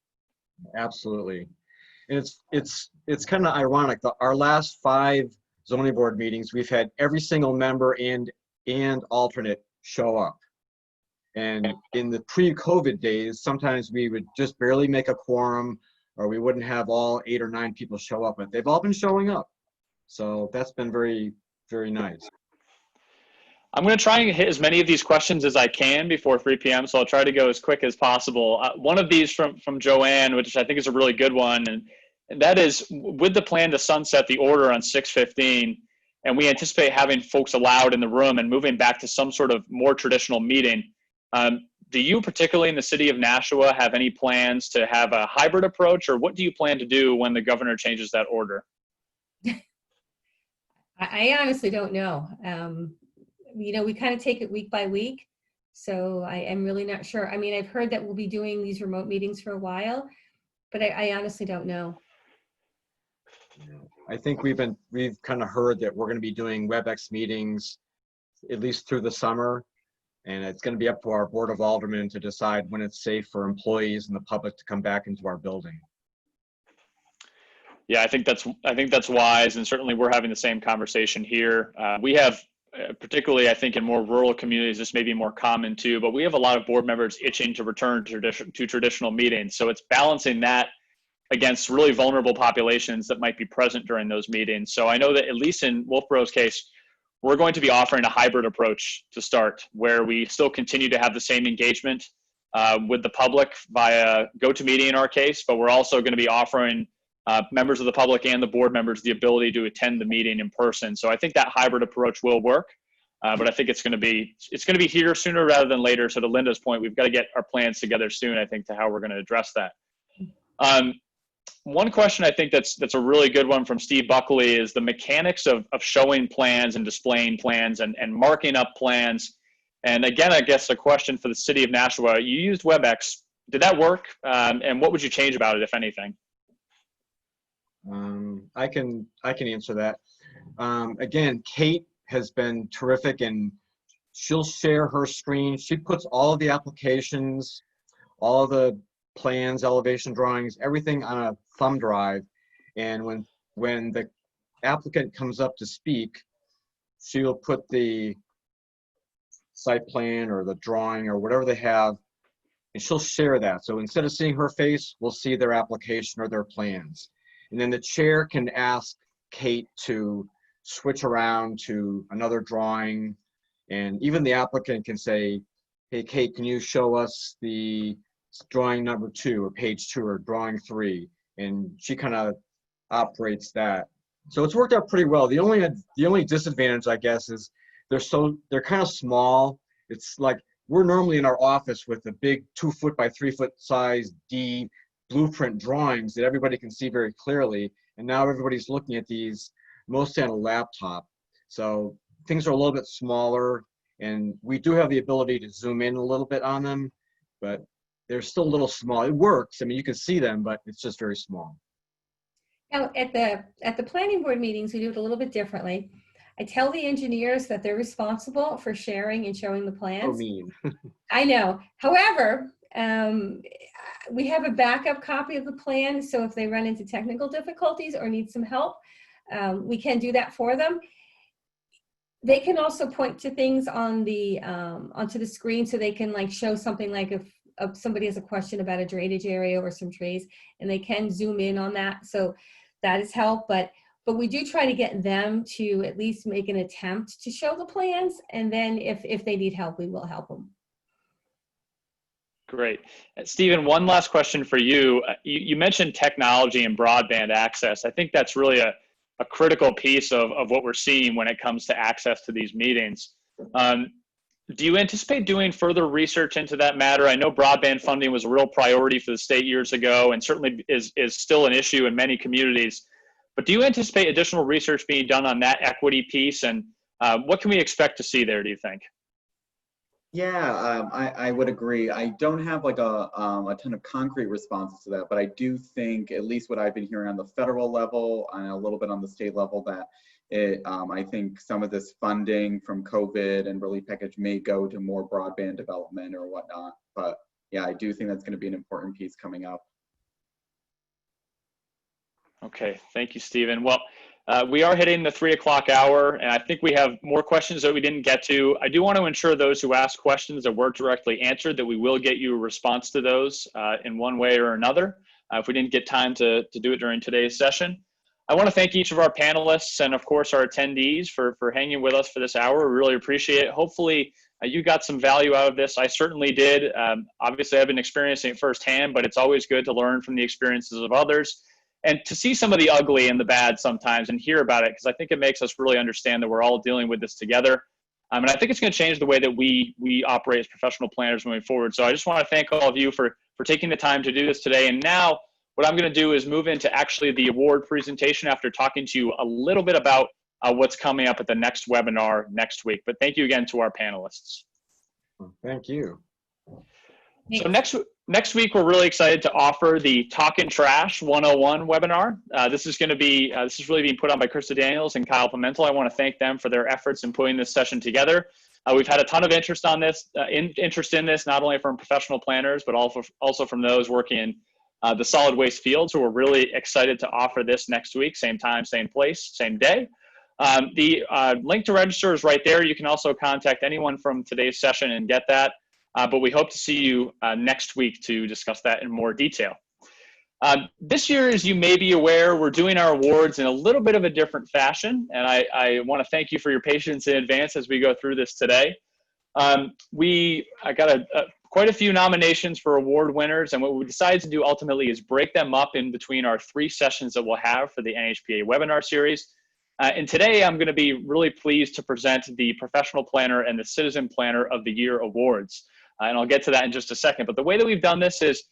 [SPEAKER 3] Absolutely. And it's kind of ironic that our last 5 zoning board meetings, we've had every single member and alternate show up. And in the pre-COVID days, sometimes we would just barely make a quorum, or we wouldn't have all 8 or 9 people show up, but they've all been showing up. So that's been very, very nice.
[SPEAKER 1] I'm going to try and hit as many of these questions as I can before 3 p.m., so I'll try to go as quick as possible. One of these from Joanne, which I think is a really good one, and that is, with the plan to sunset the order on 6/15, and we anticipate having folks allowed in the room and moving back to some sort of more traditional meeting, Do you, particularly in the city of Nashua, have any plans to have a hybrid approach, or what do you plan to do when the governor changes that order?
[SPEAKER 4] I honestly don't know. We kind of take it week by week. So I am really not sure. I mean, I've heard that we'll be doing these remote meetings for a while, but I honestly don't know.
[SPEAKER 3] I think we've kind of heard that we're going to be doing WebEx meetings at least through the summer, and it's going to be up to our Board of Aldermen to decide when it's safe for employees and the public to come back into our building.
[SPEAKER 1] Yeah, I think that's wise, and certainly we're having the same conversation here. We have, particularly I think in more rural communities, this may be more common too, but we have a lot of board members itching to return to traditional meetings. So it's balancing that against really vulnerable populations that might be present during those meetings. So I know that at least in Wolfborough's case, we're going to be offering a hybrid approach to start, where we still continue to have the same engagement with the public via GoToMeeting in our case, but we're also going to be offering members of the public and the board members the ability to attend the meeting in person. So I think that hybrid approach will work, but I think it's going to be here sooner rather than later. So to Linda's point, we've got to get our plans together soon, I think, to how we're going to address that. One question I think that's a really good one from Steve Buckley is the mechanics of showing plans and displaying plans and marking up plans. And again, I guess a question for the city of Nashua. You used WebEx. Did that work? And what would you change about it, if anything?
[SPEAKER 3] I can answer that. Again, Kate has been terrific, and she'll share her screen. She puts all of the applications, all the plans, elevation drawings, everything on a thumb drive. And when the applicant comes up to speak, she'll put the site plan or the drawing or whatever they have, and she'll share that. So instead of seeing her face, we'll see their application or their plans. And then the chair can ask Kate to switch around to another drawing. And even the applicant can say, hey, Kate, can you show us the drawing number 2 or page 2 or drawing 3? And she kind of operates that. So it's worked out pretty well. The only disadvantage, I guess, is they're kind of small. It's like we're normally in our office with the big 2-foot by 3-foot size D blueprint drawings that everybody can see very clearly. And now everybody's looking at these mostly on a laptop. So things are a little bit smaller, and we do have the ability to zoom in a little bit on them, but they're still a little small. It works. I mean, you can see them, but it's just very small.
[SPEAKER 4] Now, at the planning board meetings, we do it a little bit differently. I tell the engineers that they're responsible for sharing and showing the plans.
[SPEAKER 3] So mean.
[SPEAKER 4] I know. However, we have a backup copy of the plan, so if they run into technical difficulties or need some help, we can do that for them. They can also point to things on the onto the screen, so they can like show something like if somebody has a question about a drainage area or some trees, and they can zoom in on that. So that is help, but we do try to get them to at least make an attempt to show the plans, and then if they need help, we will help them.
[SPEAKER 1] Great. Stephen, one last question for you. You mentioned technology and broadband access. I think that's really a critical piece of what we're seeing when it comes to access to these meetings. Do you anticipate doing further research into that matter? I know broadband funding was a real priority for the state years ago, and certainly is still an issue in many communities. But do you anticipate additional research being done on that equity piece? And what can we expect to see there, do you think?
[SPEAKER 5] Yeah, I would agree. I don't have like a ton of concrete responses to that, but I do think, at least what I've been hearing on the federal level and a little bit on the state level, that I think some of this funding from COVID and relief package may go to more broadband development or whatnot. But yeah, I do think that's going to be an important piece coming up. Okay,
[SPEAKER 1] thank you, Stephen. Well, we are hitting the 3 o'clock hour, and I think we have more questions that we didn't get to. I do want to ensure those who ask questions that were directly answered, that we will get you a response to those in one way or another, if we didn't get time to do it during today's session. I want to thank each of our panelists and, of course, our attendees for hanging with us for this hour. We really appreciate it. Hopefully, you got some value out of this. I certainly did. Obviously, I've been experiencing it firsthand, but it's always good to learn from the experiences of others and to see some of the ugly and the bad sometimes and hear about it, because I think it makes us really understand that we're all dealing with this together. And I think it's going to change the way that we operate as professional planners moving forward. So I just want to thank all of you for taking the time to do this today. And now what I'm going to do is move into actually the award presentation after talking to you a little bit about what's coming up at the next webinar next week. But thank you again to our panelists.
[SPEAKER 3] Thank you.
[SPEAKER 1] So next week, we're really excited to offer the Talkin' Trash 101 webinar. This is really being put on by Krista Daniels and Kyle Pimentel. I want to thank them for their efforts in putting this session together. We've had a ton of interest on this, interest in this, not only from professional planners, but also from those working in the solid waste field. So we're really excited to offer this next week, same time, same place, same day. The link to register is right there. You can also contact anyone from today's session and get that. But we hope to see you next week to discuss that in more detail. This year, as you may be aware, we're doing our awards in a little bit of a different fashion. And I want to thank you for your patience in advance as we go through this today. I got quite a few nominations for award winners. And what we decided to do ultimately is break them up in between our 3 sessions that we'll have for the NHPA webinar series. And today, I'm going to be really pleased to present the Professional Planner and the Citizen Planner of the Year awards. And I'll get to that in just a second. But the way that we've done this is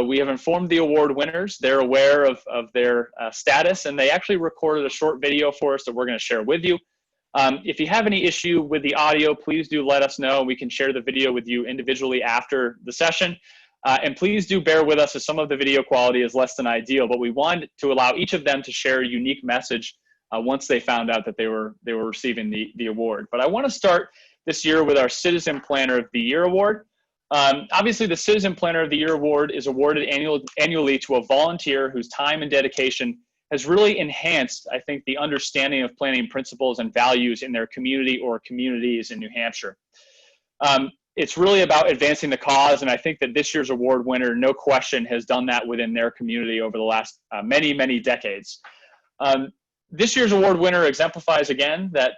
[SPEAKER 1] we have informed the award winners. They're aware of their status, and they actually recorded a short video for us that we're going to share with you. If you have any issue with the audio, please do let us know. We can share the video with you individually after the session. And please do bear with us as some of the video quality is less than ideal, but we wanted to allow each of them to share a unique message once they found out that they were receiving the award. But I want to start this year with our Citizen Planner of the Year award. Obviously, the Citizen Planner of the Year award is awarded annually to a volunteer whose time and dedication has really enhanced, I think, the understanding of planning principles and values in their community or communities in New Hampshire. It's really about advancing the cause, and I think that this year's award winner, no question, has done that within their community over the last many, many decades. This year's award winner exemplifies again that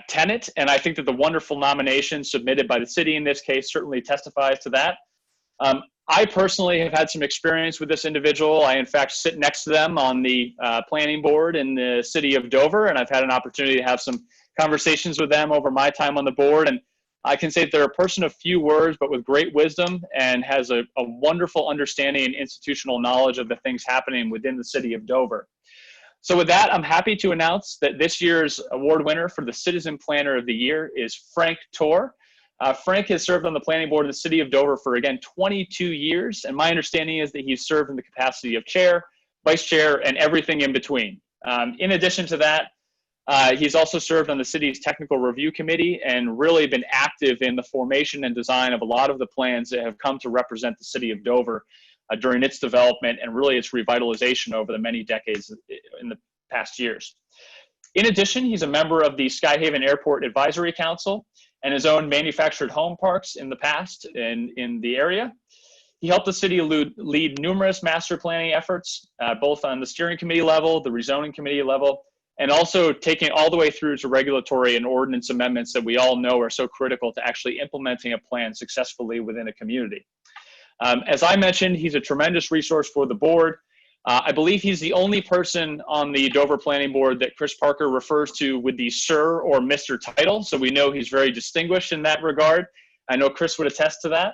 [SPEAKER 1] tenet, and I think that the wonderful nomination submitted by the city in this case certainly testifies to that. I personally have had some experience with this individual. I, in fact, sit next to them on the planning board in the city of Dover, and I've had an opportunity to have some conversations with them over my time on the board. And I can say that they're a person of few words, but with great wisdom, and has a wonderful understanding and institutional knowledge of the things happening within the city of Dover. So with that, I'm happy to announce that this year's award winner for the Citizen Planner of the Year is Frank Torr. Frank has served on the planning board of the city of Dover for, again, 22 years. And my understanding is that he's served in the capacity of chair, vice chair, and everything in between. In addition to that, he's also served on the city's technical review committee and really been active in the formation and design of a lot of the plans that have come to represent the city of Dover during its development and really its revitalization over the many decades in the past years. In addition, he's a member of the Skyhaven Airport Advisory Council and has owned manufactured home parks in the past in the area. He helped the city lead numerous master planning efforts, both on the steering committee level, the rezoning committee level, and also taking it all the way through to regulatory and ordinance amendments that we all know are so critical to actually implementing a plan successfully within a community. As I mentioned, he's a tremendous resource for the board. I believe he's the only person on the Dover Planning Board that Chris Parker refers to with the Sir or Mr. title, so we know he's very distinguished in that regard. I know Chris would attest to that.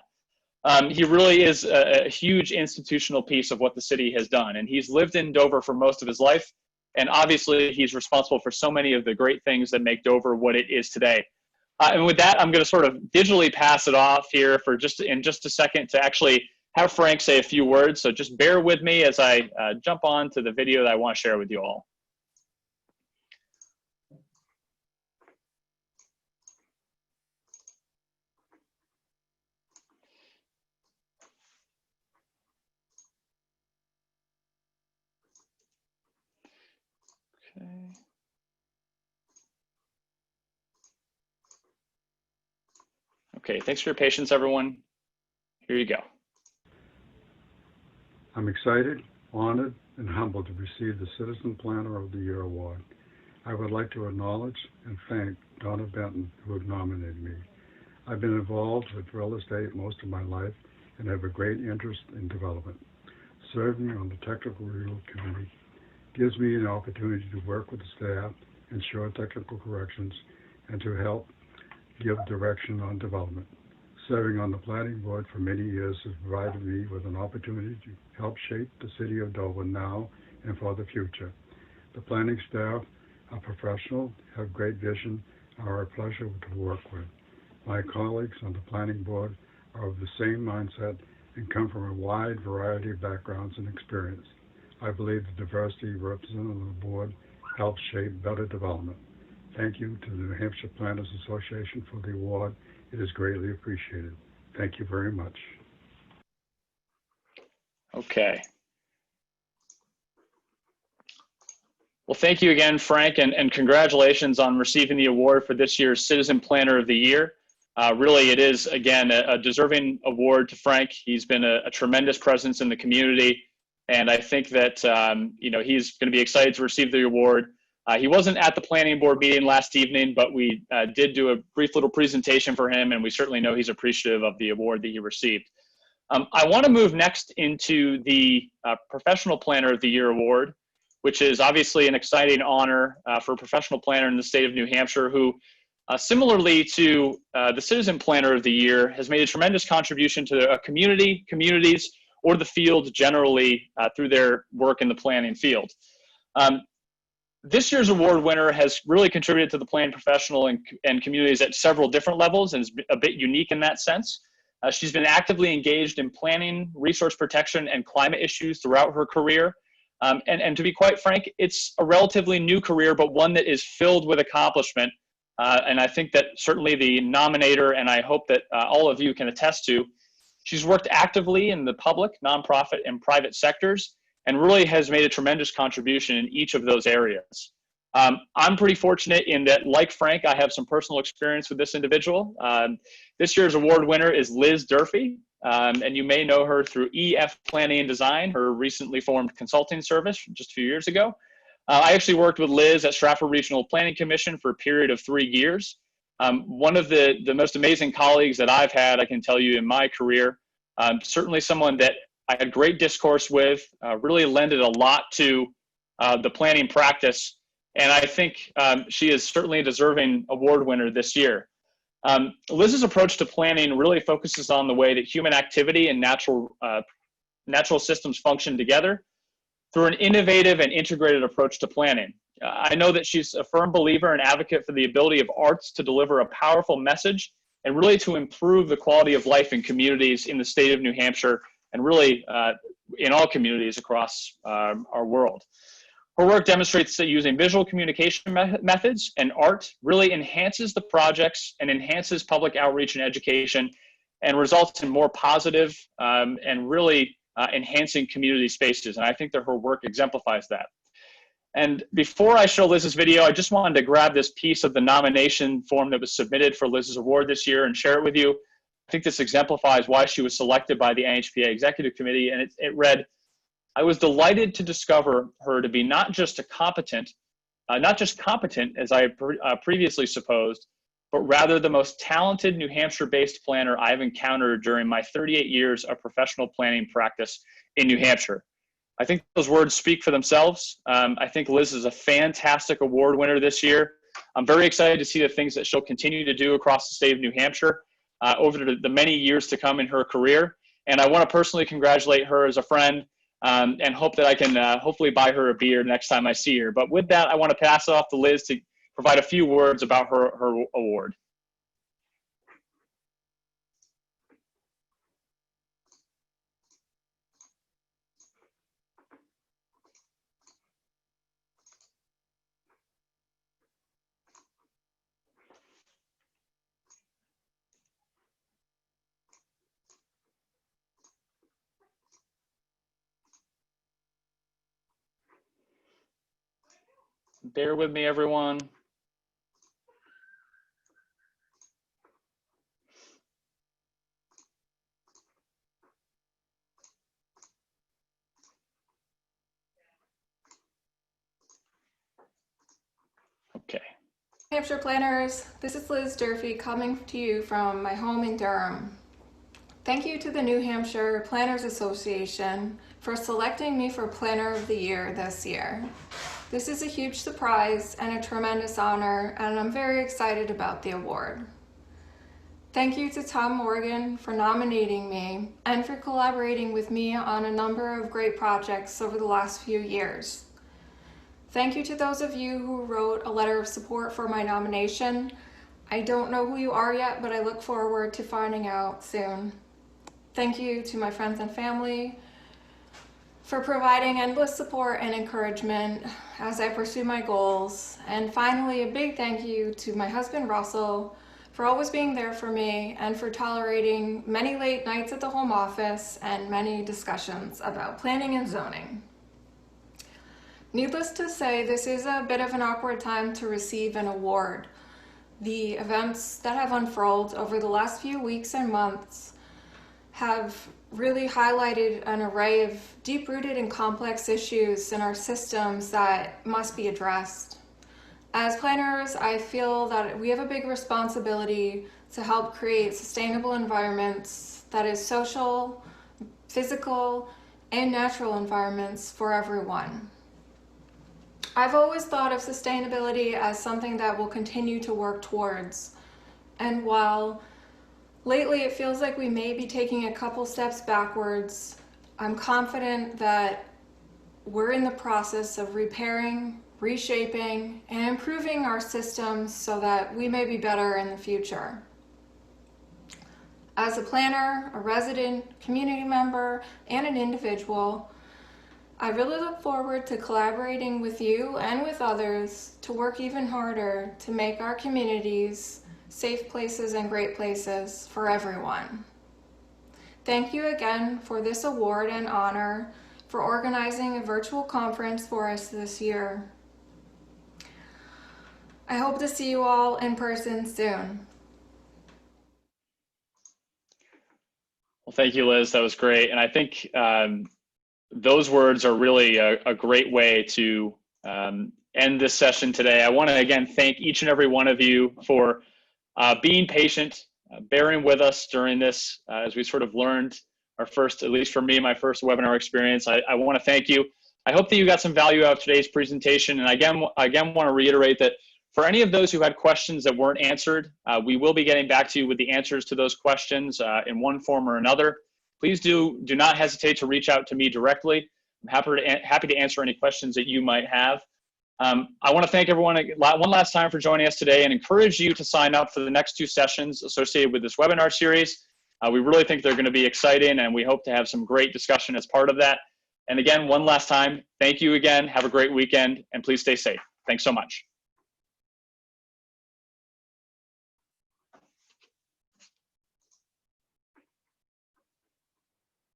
[SPEAKER 1] He really is a huge institutional piece of what the city has done, and he's lived in Dover for most of his life, and obviously he's responsible for so many of the great things that make Dover what it is today. And with that, I'm going to sort of digitally pass it off here for in just a second to actually have Frank say a few words. So just bear with me as I jump on to the video that I want to share with you all. Okay. Okay, thanks for your patience, everyone. Here you go.
[SPEAKER 6] I'm excited, honored, and humbled to receive the Citizen Planner of the Year award. I would like to acknowledge and thank Donna Benton, who have nominated me. I've been involved with real estate most of my life and have a great interest in development. Serving on the Technical Review Committee gives me an opportunity to work with the staff, ensure technical corrections, and to help give direction on development. Serving on the planning board for many years has provided me with an opportunity to help shape the city of Dover now and for the future. The planning staff are professional, have great vision, and are a pleasure to work with. My colleagues on the planning board are of the same mindset and come from a wide variety of backgrounds and experience. I believe the diversity represented on the board helps shape better development. Thank you to the New Hampshire Planners Association for the award. It is greatly appreciated. Thank you very much.
[SPEAKER 1] Okay. Well, thank you again, Frank, and congratulations on receiving the award for this year's Citizen Planner of the Year. Really, it is, again, a deserving award to Frank. He's been a tremendous presence in the community, and I think that he's going to be excited to receive the award. He wasn't at the planning board meeting last evening, but we did do a brief little presentation for him, and we certainly know he's appreciative of the award that he received. I want to move next into the Professional Planner of the Year award, which is obviously an exciting honor for a professional planner in the state of New Hampshire who, similarly to the Citizen Planner of the Year, has made a tremendous contribution to a community, communities, or the field generally through their work in the planning field. This year's award winner has really contributed to the planning professional and communities at several different levels and is a bit unique in that sense. She's been actively engaged in planning, resource protection, and climate issues throughout her career. And to be quite frank, it's a relatively new career, but one that is filled with accomplishment. And I think that certainly the nominator, and I hope that all of you can attest to, she's worked actively in the public, nonprofit, and private sectors, and really has made a tremendous contribution in each of those areas. I'm pretty fortunate in that, like Frank, I have some personal experience with this individual. This year's award winner is Liz Durfee, and you may know her through EF Planning and Design, her recently formed consulting service just a few years ago. I actually worked with Liz at Stratford Regional Planning Commission for a period of 3 years. One of the most amazing colleagues that I've had, I can tell you, in my career. Certainly someone that I had great discourse with, really lended a lot to the planning practice. And I think she is certainly a deserving award winner this year. Liz's approach to planning really focuses on the way that human activity and natural systems function together through an innovative and integrated approach to planning. I know that she's a firm believer and advocate for the ability of arts to deliver a powerful message and really to improve the quality of life in communities in the state of New Hampshire and really in all communities across our world. Her work demonstrates that using visual communication methods and art really enhances the projects and enhances public outreach and education and results in more positive and really enhancing community spaces. And I think that her work exemplifies that. And before I show Liz's video, I just wanted to grab this piece of the nomination form that was submitted for Liz's award this year and share it with you. I think this exemplifies why she was selected by the NHPA Executive Committee, and it read, "I was delighted to discover her to be not just competent as I previously supposed, but rather the most talented New Hampshire-based planner I've encountered during my 38 years of professional planning practice in New Hampshire." I think those words speak for themselves. I think Liz is a fantastic award winner this year. I'm very excited to see the things that she'll continue to do across the state of New Hampshire over the many years to come in her career. And I want to personally congratulate her as a friend and hope that I can hopefully buy her a beer next time I see her. But with that, I want to pass it off to Liz to provide a few words about her award. Bear with me, everyone. Okay.
[SPEAKER 7] New Hampshire planners, this is Liz Durfee coming to you from my home in Durham. Thank you to the New Hampshire Planners Association for selecting me for Planner of the Year this year. This is a huge surprise and a tremendous honor, and I'm very excited about the award. Thank you to Tom Morgan for nominating me and for collaborating with me on a number of great projects over the last few years. Thank you to those of you who wrote a letter of support for my nomination. I don't know who you are yet, but I look forward to finding out soon. Thank you to my friends and family for providing endless support and encouragement as I pursue my goals. And finally, a big thank you to my husband, Russell, for always being there for me and for tolerating many late nights at the home office and many discussions about planning and zoning. Needless to say, this is a bit of an awkward time to receive an award. The events that have unfurled over the last few weeks and months have really highlighted an array of deep-rooted and complex issues in our systems that must be addressed. As planners, I feel that we have a big responsibility to help create sustainable environments that is social, physical, and natural environments for everyone. I've always thought of sustainability as something that we'll continue to work towards. And while lately it feels like we may be taking a couple steps backwards, I'm confident that we're in the process of repairing, reshaping, and improving our systems so that we may be better in the future. As a planner, a resident, community member, and an individual, I really look forward to collaborating with you and with others to work even harder to make our communities safe places and great places for everyone. Thank you again for this award and honor for organizing a virtual conference for us this year. I hope to see you all in person soon.
[SPEAKER 1] Well, thank you, Liz. That was great. And I think those words are really a great way to end this session today. I want to again thank each and every one of you for being patient, bearing with us during this as we sort of learned our first, at least for me, my first webinar experience. I want to thank you. I hope that you got some value out of today's presentation. And again want to reiterate that for any of those who had questions that weren't answered, we will be getting back to you with the answers to those questions in one form or another. Please do not hesitate to reach out to me directly. I'm happy to answer any questions that you might have. I want to thank everyone one last time for joining us today and encourage you to sign up for the next 2 sessions associated with this webinar series. We really think they're going to be exciting, and we hope to have some great discussion as part of that. And again, one last time, thank you again. Have a great weekend, and please stay safe. Thanks so much.